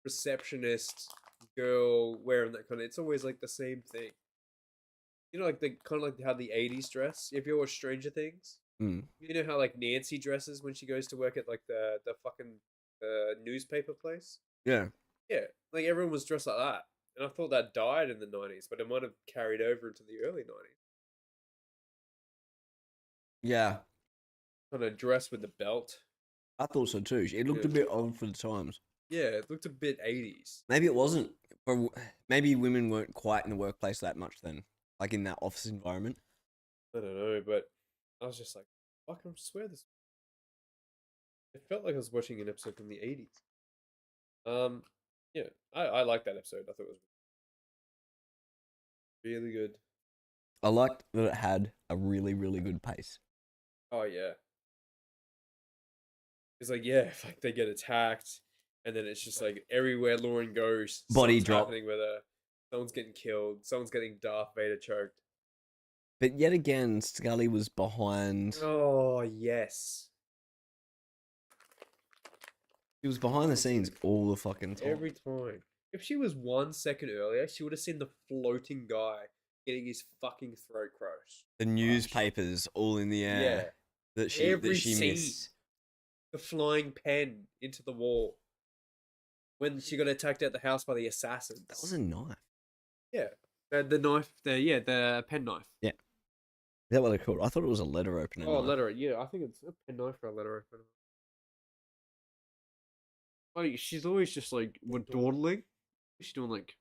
receptionist girl wearing that kind of. It's always like the same thing. You know, like the kind of like how the '80s dress. If you watch Stranger Things, Mm. you know how like Nancy dresses when she goes to work at like the fucking newspaper place. Yeah. Yeah, like everyone was dressed like that, and I thought that died in the '90s, but it might have carried over into the early '90s. Yeah. Kind of dress with the belt. I thought so too. It looked a Yeah. bit odd for the times. Yeah, it looked a bit '80s. Maybe it wasn't. Maybe women weren't quite in the workplace that much then. Like in that office environment. I don't know, but I was just like, fuck, I swear this. It felt like I was watching an episode from the '80s. Yeah, I liked that episode. I thought it was really good. I liked that it had a really, really good pace. Oh yeah, it's like yeah, like they get attacked, and then it's just like everywhere Lauren goes, Body something's drop. happening with her. Someone's getting killed. Someone's getting Darth Vader choked. But yet again, Scully was behind. Oh yes, She was behind the scenes all the fucking time. every time. If she was 1 second earlier, she would have seen the floating guy getting his fucking throat crushed. The newspapers all in the air Yeah, that every she scene. missed. The flying pen into the wall. When she got attacked at the house by the assassins. That was a knife. Yeah. The knife, the pen knife. Is that what they're called? I thought it was a letter opener. Oh, knife. letter. Yeah, I think it's a pen knife or a letter opener. Like, she's always just like, what, dawdling? She's doing like.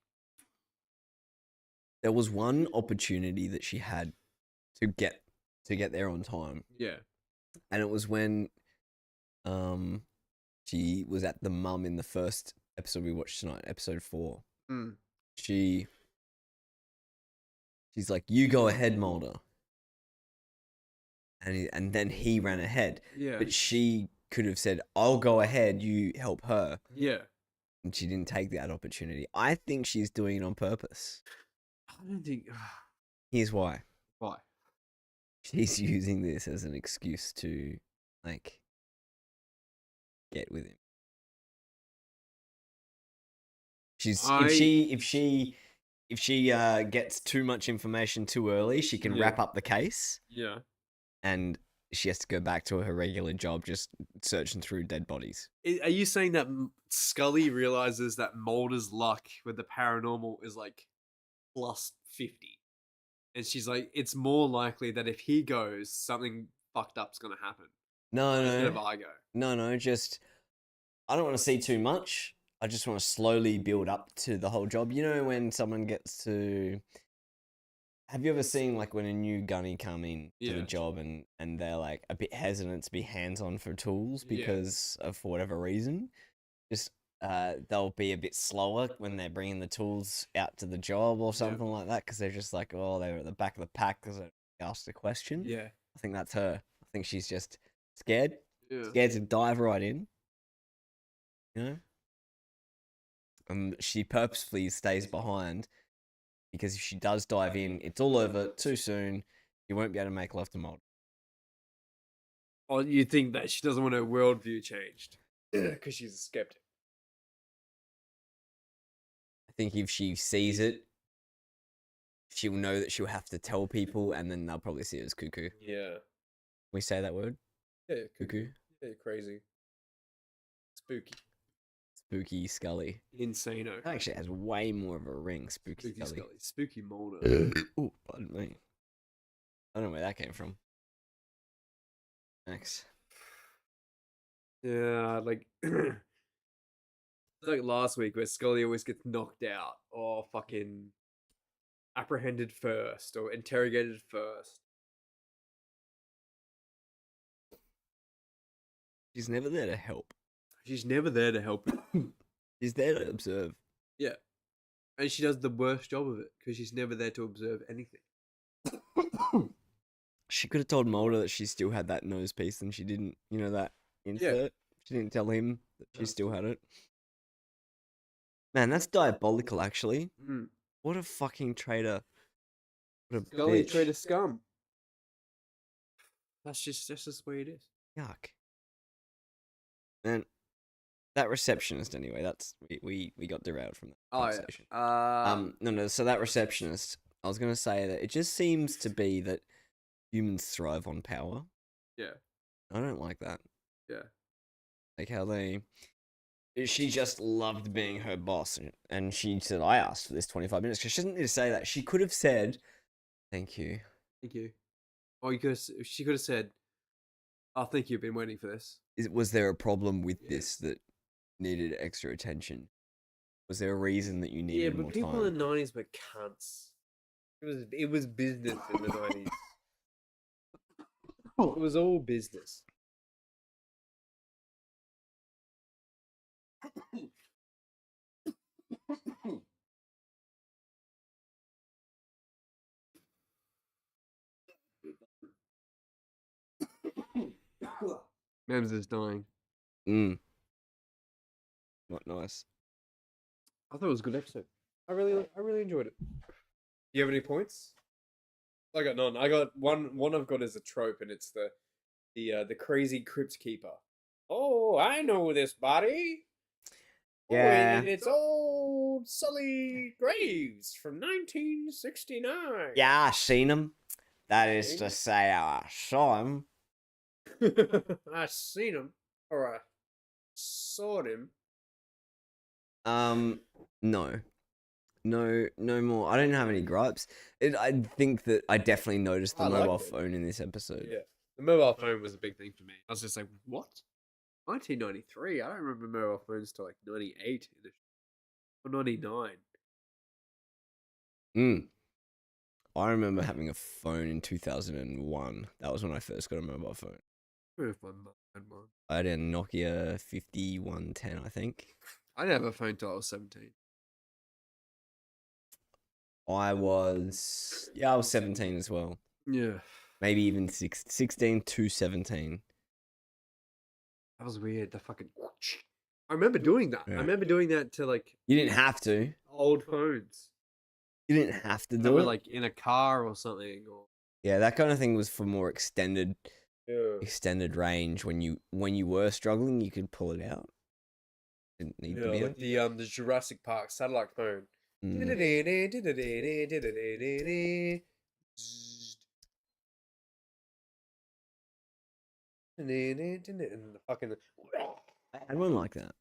There was one opportunity that she had to get there on time, Yeah. and it was when she was at the mum in the first episode we watched tonight, episode 4. Mm. She's like, "You go ahead, Mulder," and then he ran ahead, Yeah. but she could have said, "I'll go ahead, you help her," Yeah. and she didn't take that opportunity. I think she's doing it on purpose. I don't think. Here's why. Why? She's using this as an excuse to, like, get with him. If she gets too much information too early, she can Yeah. wrap up the case, Yeah. and she has to go back to her regular job, just searching through dead bodies. Are you saying that Scully realizes that Mulder's luck with the paranormal is like plus 50? And she's like, it's more likely that if he goes, something fucked up's gonna happen. Instead of I go. No. Just I don't want to see too much. I just want to slowly build up to the whole job. You know, when someone gets to. Have you ever seen like when a new gunny come in to the Yeah. job and they're like a bit hesitant to be hands on for tools Yeah. because of for whatever reason? Just they'll be a bit slower when they're bringing the tools out to the job or something like that because they're just like, oh, they're at the back of the pack because they asked a question. Yeah. I think that's her. I think she's just scared Yeah. to dive right in. You know? She purposefully stays behind because if she does dive in, it's all over too soon. You won't be able to make love to Mulder. Or you think that she doesn't want her worldview changed because she's a skeptic. I think if she sees it, she'll know that she'll have to tell people, and then they'll probably see it as cuckoo. Yeah. We say that word? Yeah. Cuckoo? Yeah, crazy. Spooky. Spooky Scully. Insano. That actually has way more of a ring, Spooky, Spooky Scully. Scully. Spooky Mulder. Oh, pardon me. I don't know where that came from. Thanks. Yeah, like It's like last week where Scully always gets knocked out or fucking apprehended first or interrogated first. She's never there to help. She's never there to help him. She's there to observe. Yeah. And she does the worst job of it because she's never there to observe anything. She could have told Mulder that she still had that nose piece and she didn't, that insert. She didn't tell him that she still had it. Man, that's diabolical, actually. Mm. What a fucking traitor. What a Scully bitch. traitor scum. That's just the way it is. Yuck. And that receptionist, anyway, that's we got derailed from that conversation. No, so that receptionist, I was going to say that it just seems to be that humans thrive on power. Yeah. I don't like that. Yeah. Like how she just loved being her boss, and she said, I asked for this 25 minutes, because she doesn't need to say that. She could have said, thank you. Thank you. Or she could have said, oh, thank you, I've been waiting for this. Was there a problem with this that needed extra attention? Was there a reason that you needed more time? Yeah, but people in the 90s were cunts. It was business in the 90s. It was all business. Memms is dying. Not nice. I thought it was a good episode. I really enjoyed it. Do you have any points? I got none. I got one. One I've got is a trope, and it's the crazy crypt keeper. Oh, I know this body. Yeah. Oh, it's old Sully Graves from 1969. Yeah, I seen him. That is to say, I saw him. I seen him, or I saw him. No. No more. I don't have any gripes. I think that I definitely noticed the mobile phone in this episode. Yeah, the mobile phone was a big thing for me. I was just like, what? 1993? I don't remember mobile phones till like 98 or 99. I remember having a phone in 2001. That was when I first got a mobile phone. I had a Nokia 5110, I think. I didn't have a phone till I was 17. I was 17 as well. Yeah. Maybe even 16 to 17. That was weird. The fucking... I remember doing that. Yeah. I remember doing that to like... You didn't have to. Old phones. You didn't have to They do were it. like in a car or something. Or... Yeah, that kind of thing was for more extended range. When you were struggling, you could pull it out. Didn't need to be like the Jurassic Park satellite phone. Mm. And the fucking I had one like that.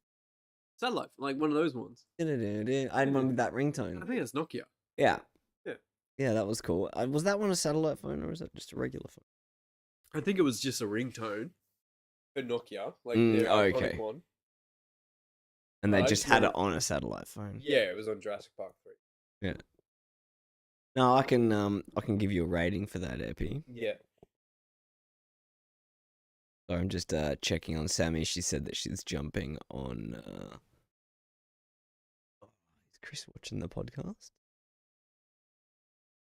satellite, like one of those ones. I had one with that I ringtone. think it's Nokia. Yeah. Yeah. Yeah, that was cool. Was that one a satellite phone or was that just a regular phone? I think it was just a ringtone for Nokia, like Mm, the iconic okay. one. And they I just just had know- it on a satellite phone. Yeah, it was on Jurassic Park 3. Yeah. No, I can give you a rating for that, Epi. Yeah. So I'm just checking on Sammy. She said that she's jumping on. Is Chris watching the podcast?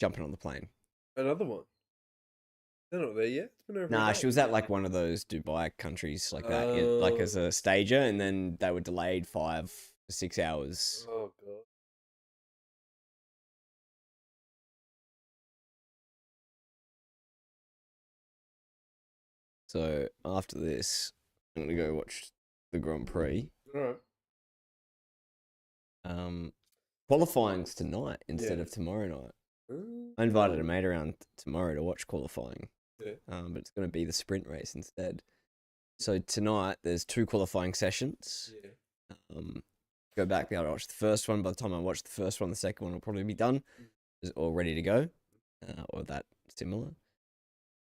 Jumping on the plane. Another one. They're not there yet. It's been over. Nah, she was at like one of those Dubai countries like that, like as a stager, and then they were delayed 5 to 6 hours. Oh god. So after this, I'm gonna go watch the Grand Prix. Alright. Qualifying's tonight instead of tomorrow night. I invited a mate around tomorrow to watch qualifying. Yeah. But it's going to be the sprint race instead. So tonight there's 2 qualifying sessions. Yeah. Go back there, I'll watch the first one. By the time I watch the first one, the second one will probably be done or ready to go, or that similar.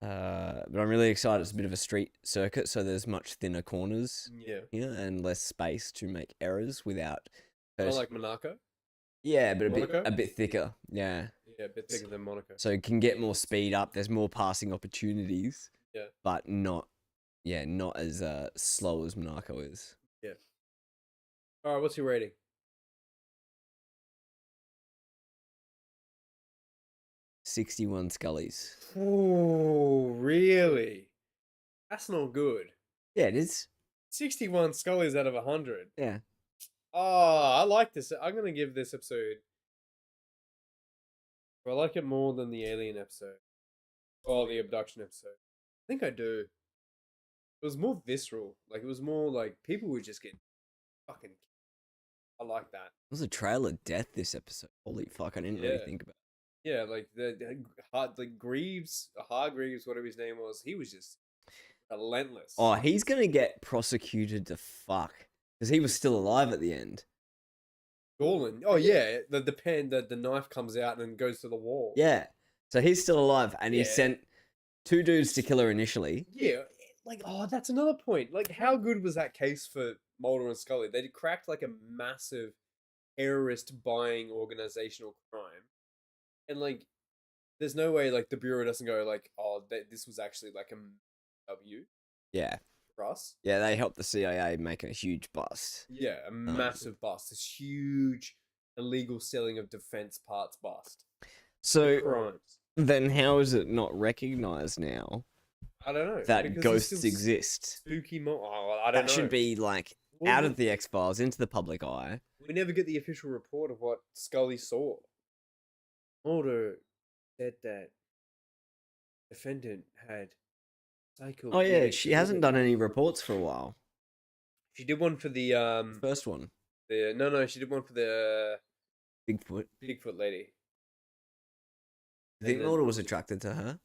But I'm really excited. It's a bit of a street circuit, so there's much thinner corners Yeah. here and less space to make errors without. I like Monaco. Yeah, but Monaco? a bit thicker. Yeah. Yeah, a bit thicker than Monaco. So it can get more speed up. There's more passing opportunities. Yeah. But not as slow as Monaco is. Yeah. All right, what's your rating? 61 Scullys. Oh, really? That's not good. Yeah, it is. 61 Scullys out of 100. Yeah. Oh, I like this. I'm going to give this episode... I like it more than the alien episode. Or the abduction episode. I think I do. It was more visceral. Like, it was more like people were just getting fucking... I like that. It was a trail of death this episode. Holy fuck, I didn't really think about it. Yeah, like Greaves, Hargreaves, whatever his name was, he was just relentless. Oh, he's gonna get prosecuted to fuck. Because he was still alive at the end. Gorlin. Oh yeah, the knife comes out and goes to the wall. Yeah. So he's still alive and he Yeah. sent 2 dudes to kill her initially. Yeah, like, oh, that's another point. Like, how good was that case for Mulder and Scully? They cracked like a massive terrorist buying organizational crime. And like, there's no way like the Bureau doesn't go like, oh, this was actually like a W Yeah. for us. Yeah, they helped the CIA make a huge bust. Yeah, a massive bust. This huge illegal selling of defense parts bust. So Crimes. then how is it not recognized now I don't know. that because it's ghosts still exist? Spooky. I don't That know. should be like Well, out of the X-Files into the public eye. We never get the official report of what Scully saw. Mulder said that defendant had psycho. Oh yeah, she hasn't done any reports for a while. She did one for the First one, she did one for the Bigfoot. Bigfoot lady. You think And then- Mulder was attracted to her?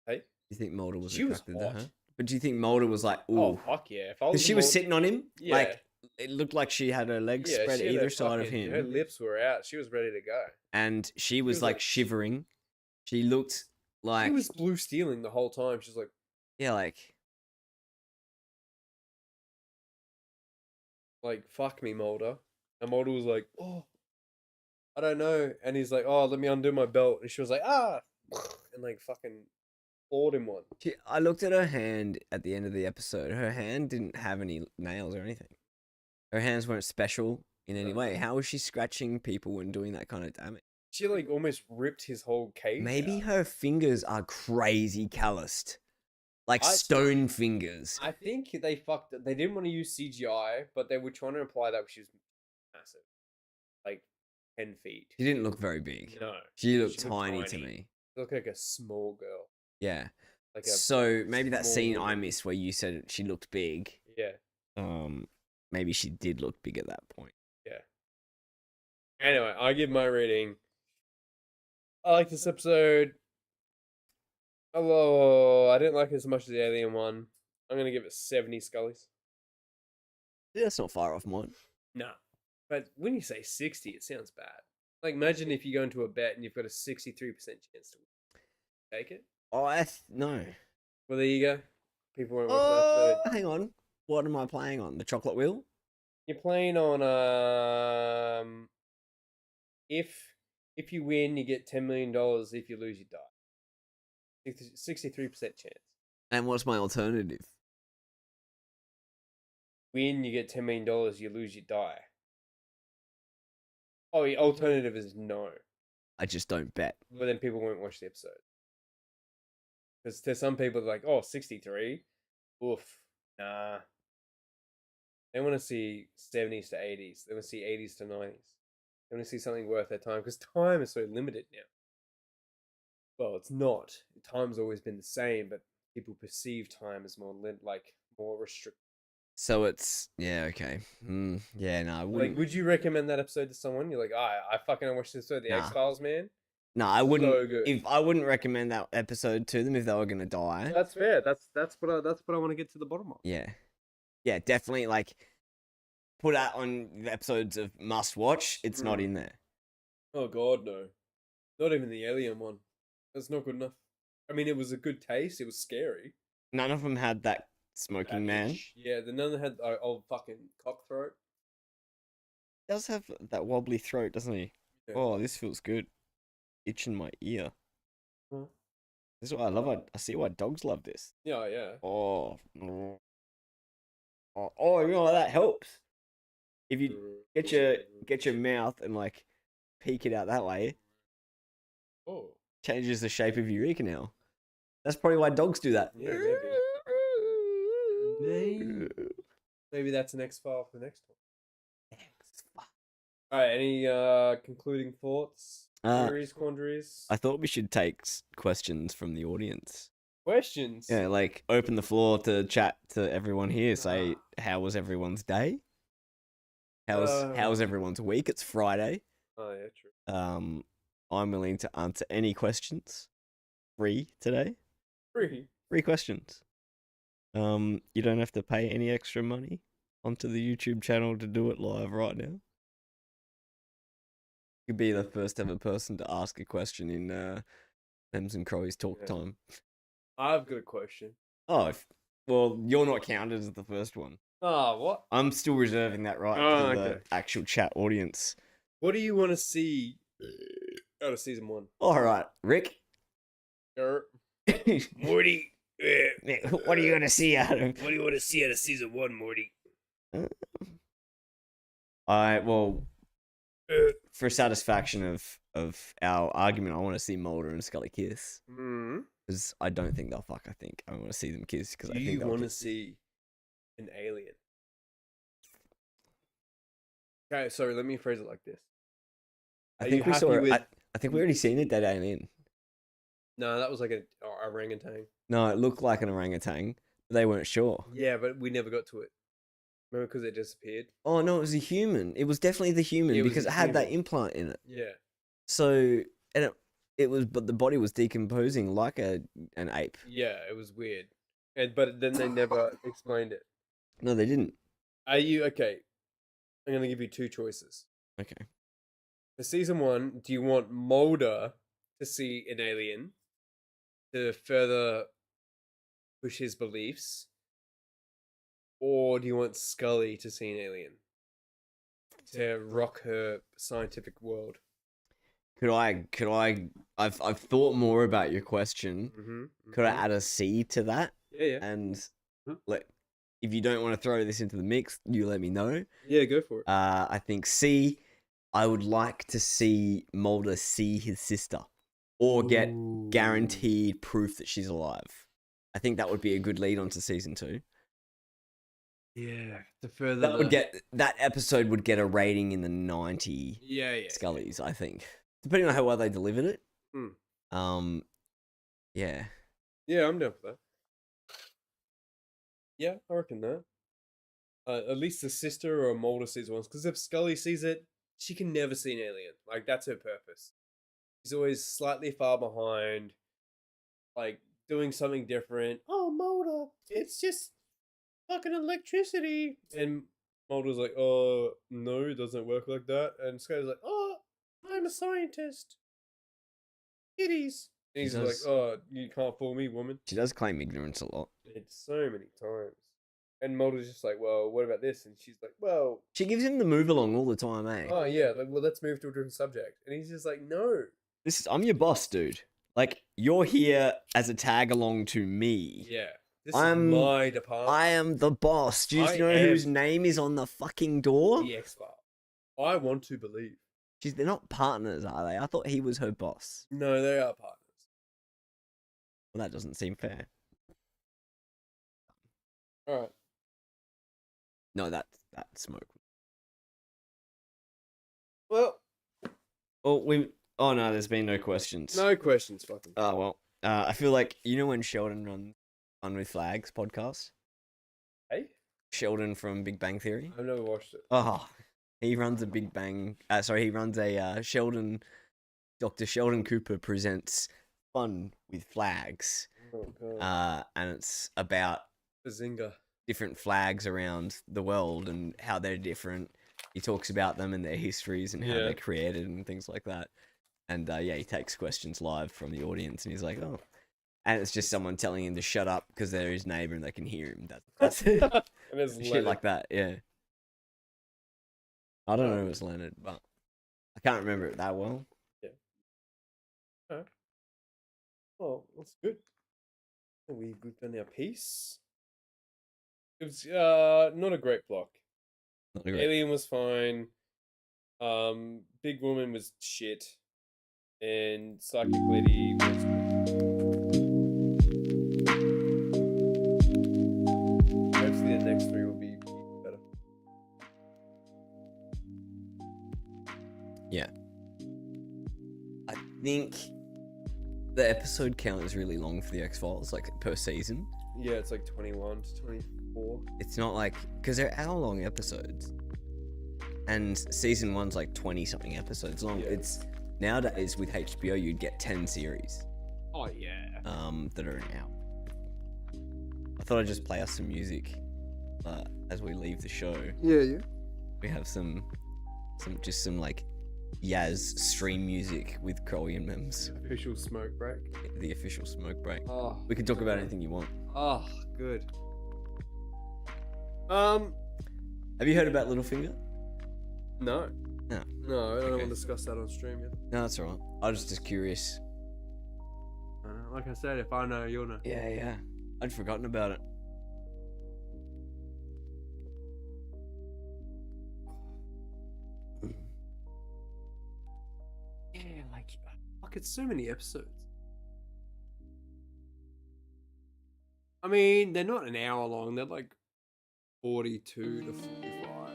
Hey, You think Mulder was She was attracted to hot. her? But do you think Mulder was like, oh ooh, fuck yeah! If I because she was Mulder- sitting on him, Yeah. like it looked like she had her legs yeah, spread she had either her side of fucking- him, Her lips were out. She was ready to go. and she was was like like- shivering. She looked like She was blue stealing the whole time. She's like, yeah, like fuck me, Mulder. And Mulder was like, oh, I don't know. And he's like, oh, let me undo my belt. And she was like, ah, and like fucking clawed him one. I looked at her hand at the end of the episode. Her hand didn't have any nails or anything. Her hands weren't special in any way. How was she scratching people and doing that kind of damage? She like almost ripped his whole cage. Maybe out. her fingers are crazy calloused. Like stone fingers. I think they fucked it. They didn't want to use CGI, but they were trying to imply that she was massive. Like 10 feet. She didn't look very big. No. She looked She looked tiny to tiny. me. She looked like a small girl. Yeah. Like a So maybe that small scene I woman. missed where you said she looked big. Yeah. Maybe she did look big at that point. Yeah. Anyway, I give my rating. I like this episode. Although I didn't like it as much as the alien one. I'm gonna give it 70 Scullys. Yeah, that's not far off mine. No. But when you say 60, it sounds bad. Like, imagine if you go into a bet and you've got a 63% chance to win. Take it? Oh, no. Well, there you go. People won't watch that episode. Hang on. What am I playing on? The chocolate wheel? You're playing on if you win, you get $10 million. If you lose, you die. 63% chance. And what's my alternative? Win, you get $10 million. You lose, you die. Oh, the alternative is no. I just don't bet. But then people won't watch the episode. Because there's some people that are like, oh, 63? Oof. Nah. They want to see 70s to 80s. They want to see 80s to 90s. They want to see something worth their time. Because time is so limited now. Well, it's not. Time's always been the same, but people perceive time as more more restricted. So it's yeah, okay. Yeah, no, I wouldn't. Like, would you recommend that episode to someone? You're like, I fucking watched this episode, the Nah. X-Files, man. No, I wouldn't. So good. If I wouldn't recommend that episode to them if they were gonna die. That's fair. That's what I want to get to the bottom of. Yeah, yeah, definitely. Like, put that on the episodes of must watch. It's not in there. Oh God, no. Not even the alien one. That's not good enough. I mean, it was a good taste. It was scary. None of them had that smoking man. Yeah, the none had old fucking cock throat. Does have that wobbly throat, doesn't he? Yeah. Oh, this feels good. Itching my ear. Huh? This is what I love. I see why dogs love this. Yeah, yeah. Oh, you know what, that helps. If you get your mouth and like peek it out that way, changes the shape of your ear canal. That's probably why dogs do that. Yeah, maybe. Maybe that's an X file for the next one. All right. Any concluding thoughts? Theories, quandaries? I thought we should take questions from the audience. Questions? Yeah, like open the floor to chat to everyone here. Say, how was everyone's day? How was everyone's week? It's Friday. Oh yeah, true. I'm willing to answer any questions. Free today. Free questions. You don't have to pay any extra money onto the YouTube channel to do it live right now. You could be the first ever person to ask a question in Memms and Crowy's talk time. I've got a question. Oh, well, you're not counted as the first one. Oh, what? I'm still reserving that right for the actual chat audience. What do you want to see out of season 1? All right, Rick. Morty. What are you gonna see out of? What do you want to see out of season 1, Morty? Well, for satisfaction of our argument, I want to see Mulder and Scully kiss. Because I don't think they'll fuck. I want to see them kiss because I think you want to see an alien. Okay, sorry. Let me phrase it like this. I think we saw. I think we already seen a dead alien. No, that was like an orangutan. No, it looked like an orangutan. But they weren't sure. Yeah, but we never got to it. Remember, because it disappeared. Oh no, it was a human. It was definitely the human because it had that implant in it. Yeah. So it was, but the body was decomposing like an ape. Yeah, it was weird, but then they never explained it. No, they didn't. Are you okay? I'm gonna give you 2 choices. Okay. For season 1, do you want Mulder to see an alien to further push his beliefs, or do you want Scully to see an alien to rock her scientific world? I've thought more about your question. Could I add a C to that? Yeah. And if you don't want to throw this into the mix, you let me know. Yeah, go for it. I think C, I would like to see Mulder see his sister or get guaranteed proof that she's alive. I think that would be a good lead on to season 2. Yeah, to further that episode would get a rating in the 90 Scullys, I think. Depending on how well they delivered it. Yeah. Yeah, I'm down for that. Yeah, I reckon that. At least the sister or Mulder sees it once, because if Scully sees it, she can never see an alien. Like, that's her purpose. She's always slightly far behind, like, doing something different. Oh, Mulder, it's just fucking electricity. And Mulder's like, oh, no, it doesn't work like that. And Scully's like, oh, I'm a scientist. Kitties. And he's like, oh, you can't fool me, woman. She does claim ignorance a lot. It's so many times. And Mulder's just like, well, what about this? And she's like, well... She gives him the move along all the time, eh? Oh, yeah. Like, well, let's move to a different subject. And he's just like, no. I'm your boss, dude. Like, you're here as a tag along to me. Yeah. This is my department. I am the boss. Do you know whose name is on the fucking door? The X-File. I want to believe. They're not partners, are they? I thought he was her boss. No, they are partners. Well, that doesn't seem fair. All right. No, that smoke. Well, oh no, there's been no questions. No questions, fucking. Oh well. I feel like when Sheldon runs Fun with Flags podcast. Hey? Sheldon from Big Bang Theory. I've never watched it. Oh, he runs a he runs a Sheldon. Dr. Sheldon Cooper presents Fun with Flags. Oh god. And it's about Bazinga. Different flags around the world and how they're different. He talks about them and their histories and how they're created and things like that. And he takes questions live from the audience and he's like, oh, And it's just someone telling him to shut up because they're his neighbor and they can hear him. That's it. And it's Shit Leonard. like that, yeah. I don't know if it's Leonard, but I can't remember it that well. Oh, that's good. We done our piece. It was not a great block. Not a great- Alien was fine. Big Woman was shit. And Psychic Lady was hopefully the next three will be better. Yeah. I think the episode count is really long for the X-Files, like per season. Yeah, it's like 21 to 24. It's not like, because they're hour-long episodes. And season 1's like 20-something episodes long. Yeah. It's nowadays with HBO, you'd get 10 series Oh yeah. that are an hour. I thought I'd just play us some music as we leave the show. Yeah. We have some like Yaz stream music with Crowy and Memms. Official smoke break. The official smoke break. Oh. We can talk about anything you want. Oh, good. Have you heard about Littlefinger? No. No. No, I don't Okay. want to discuss that on stream yet. No, that's alright. I was just curious. Like I said, if I know, you'll know. Yeah. I'd forgotten about it. Yeah, like, fuck, it's so many episodes. I mean, they're not an hour long. They're like 42 to 45.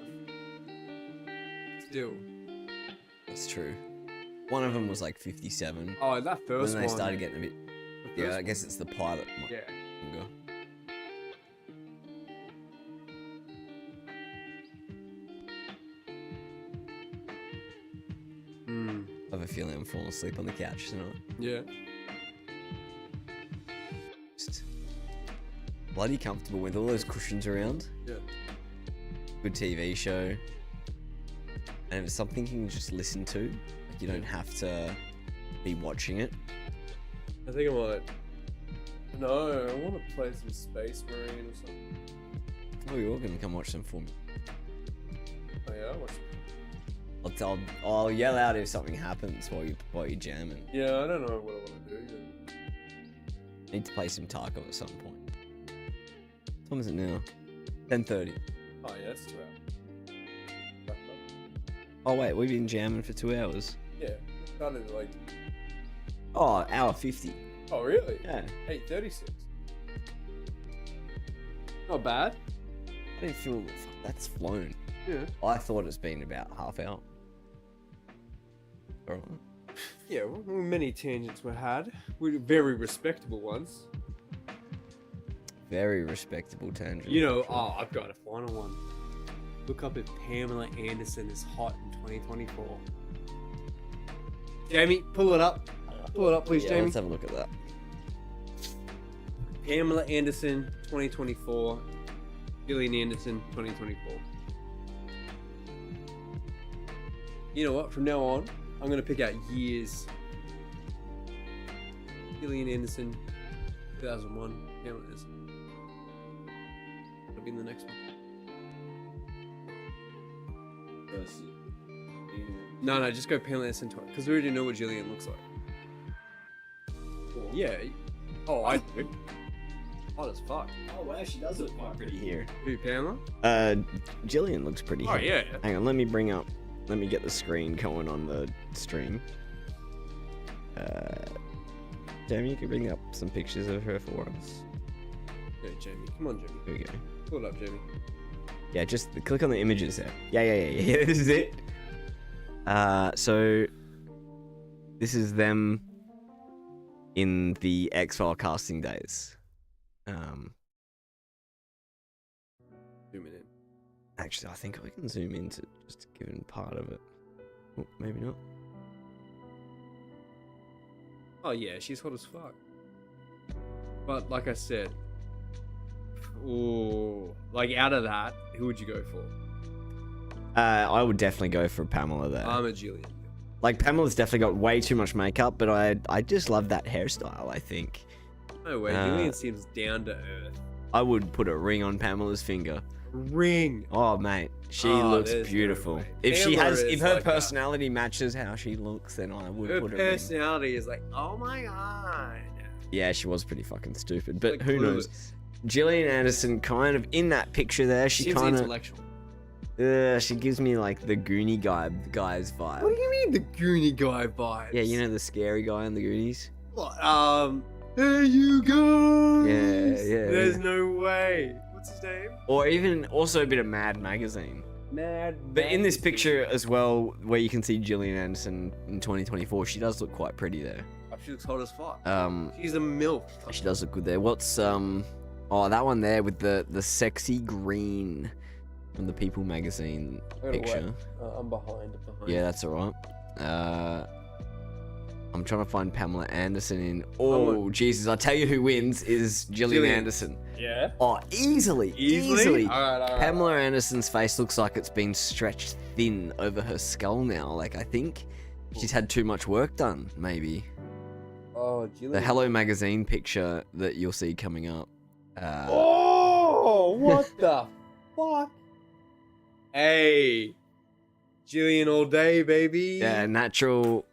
Still. That's true. One of them was like 57. Oh, that Then first they one. started getting a bit. the Yeah, first I guess it's the pilot. one. Yeah. Longer. I have a feeling I'm falling asleep on the couch tonight. Yeah. Just bloody comfortable with all those cushions around. Yeah. Good TV show. And it's something you can just listen to. Like you don't have to be watching it. I think I might. No, I want to play some Space Marine or something. Oh, you're gonna come watch them for me. Oh yeah, I watched. I'll yell out if something happens while you're jamming. Yeah, I don't know what I want to do. Need to play some Tarkov at some point. What time is it now? 10:30. Oh yeah, that's 2 hours. Wrapped up. Oh wait, we've been jamming for 2 hours. Yeah, started at like. Oh, hour 50. Oh really? Yeah. 8:36. Not bad. I didn't feel that's flown. Yeah. I thought it's been about half hour. Alright. Yeah, well, many tangents were had. Very respectable ones. Very respectable tangent. You know, oh, I've got a final one. Look up if Pamela Anderson is hot in 2024. Jamie, pull it up. Pull it up, please, yeah, Jamie. let's have a look at that. Pamela Anderson, 2024. Gillian Anderson, 2024. You know what? From now on, I'm going to pick out years. Gillian Anderson, 2001. Pamela Anderson. That'll be in the next one. No, just go Pamela Anderson, because we already know what Gillian looks like. Yeah. Oh, I do. Hot as fuck. Oh wow, she does look quite pretty here. Who, Pamela? Jillian looks pretty Oh, hot. yeah. Hang on, let me get the screen going on the stream. Jamie, you can bring up some pictures of her for us. Yeah, Jamie. Come on, Jamie. Here we go. Pull it up, Jamie. Yeah, just click on the images there. Yeah, this is it. So this is them in the X-File casting days. Zoom in. Actually, I think we can zoom into just given part of it. Oh, maybe not. Oh, yeah, she's hot as fuck. But, like I said, ooh, like out of that, who would you go for? I would definitely go for Pamela there. I'm a Gillian. Like Pamela's definitely got way too much makeup, but I just love that hairstyle. I think No way. Julian seems down to earth. I would put a ring on Pamela's finger. Ring. Oh mate, she looks beautiful. No If her personality matches how she looks, then I would her put a ring. personality is like, oh my god. Yeah, she was pretty fucking stupid, but Like who knows? Gillian Anderson, kind of in that picture there, she Seems kind of intellectual. she gives me like the Goonie guy's vibe. What do you mean the Goonie guy vibes? Yeah, you know the scary guy in the Goonies. What? Hey you guys. Yeah. There's no way. What's his name? Or even also a bit of Mad Magazine. Mad. But in this picture as well, where you can see Gillian Anderson in 2024, she does look quite pretty there. She looks hot as fuck. She's She's a MILF. She does look good there. What's oh, that one there with the sexy green from the People magazine picture. I'm behind. Yeah, that's alright. I'm trying to find Pamela Anderson in. Oh, Jesus! I'll tell you who wins is Gillian Anderson. Yeah. Oh, easily. All right. Pamela Anderson's face looks like it's been stretched thin over her skull now. Like I think she's had too much work done. Maybe. Oh, Gillian. The Hello magazine picture that you'll see coming up. Oh, what the fuck? Hey, Gillian all day, baby. Yeah, natural.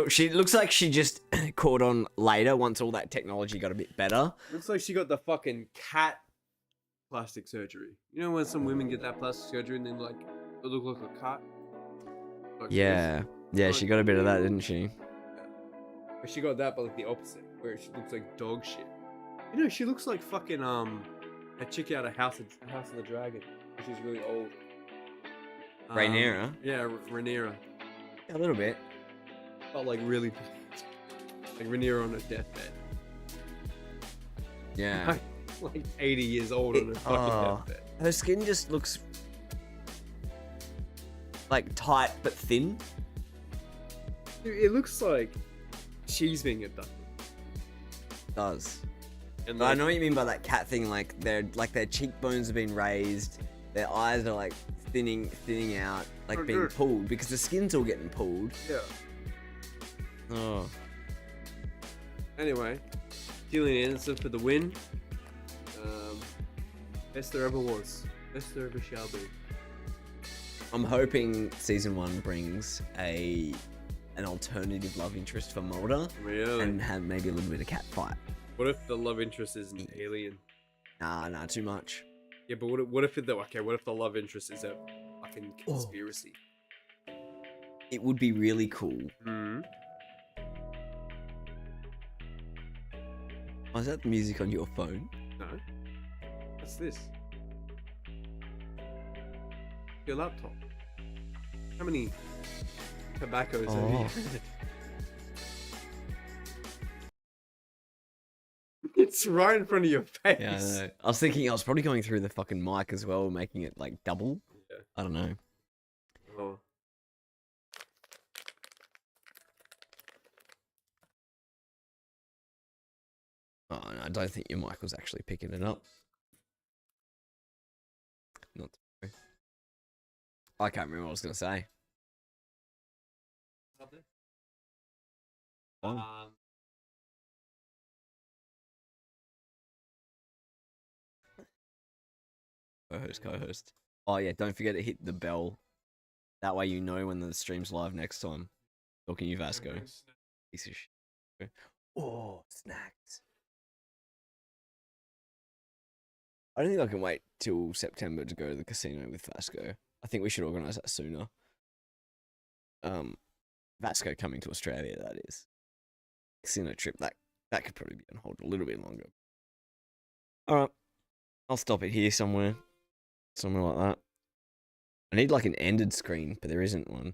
She looks like she just caught on later once all that technology got a bit better. Looks like she got the fucking cat plastic surgery. You know when some women get that plastic surgery and then like they look like a cat? Like Yeah, she got a bit of that, didn't she? this. But she got that, but like the opposite, where she looks like dog shit. You know, she looks like fucking a chick out of House of the Dragon. She's really old. Rhaenyra? Yeah, Rhaenyra. A little bit. But like really, like Rhaenyra on her deathbed. Yeah. Like 80 years old on her fucking deathbed. Her skin just looks like tight but thin. Dude, it looks like she's being abducted. It does. And But I like, know what you mean by that cat thing. Like their cheekbones have been raised, their eyes are like thinning out, like being pulled because the skin's all getting pulled. Yeah. Oh. Anyway, Gillian Anderson for the win. Best there ever was. Best there ever shall be. I'm hoping season 1 brings an alternative love interest for Mulder Really? and have maybe a little bit of cat fight. What if the love interest is an alien? Nah, too much. Yeah, but what if the love interest is a fucking conspiracy? It would be really cool. Hmm. Oh, is that the music on your phone? No. What's this? Your laptop. How many tobaccos have you had? It's right in front of your face. Yeah, I know. I was thinking I was probably going through the fucking mic as well, making it like double. Yeah. I don't know. Oh. Oh, no, I don't think your mic was actually picking it up. Not. I can't remember what I was going to say. Oh. Co-host. Oh yeah, don't forget to hit the bell. That way you know when the stream's live next time. Talking you, Vasco. Piece of shit. Oh, snacks. I don't think I can wait till September to go to the casino with Vasco. I think we should organise that sooner. Vasco coming to Australia, that is. Casino trip, that could probably be on hold a little bit longer. Alright. I'll stop it here somewhere. Somewhere like that. I need like an ended screen, but there isn't one.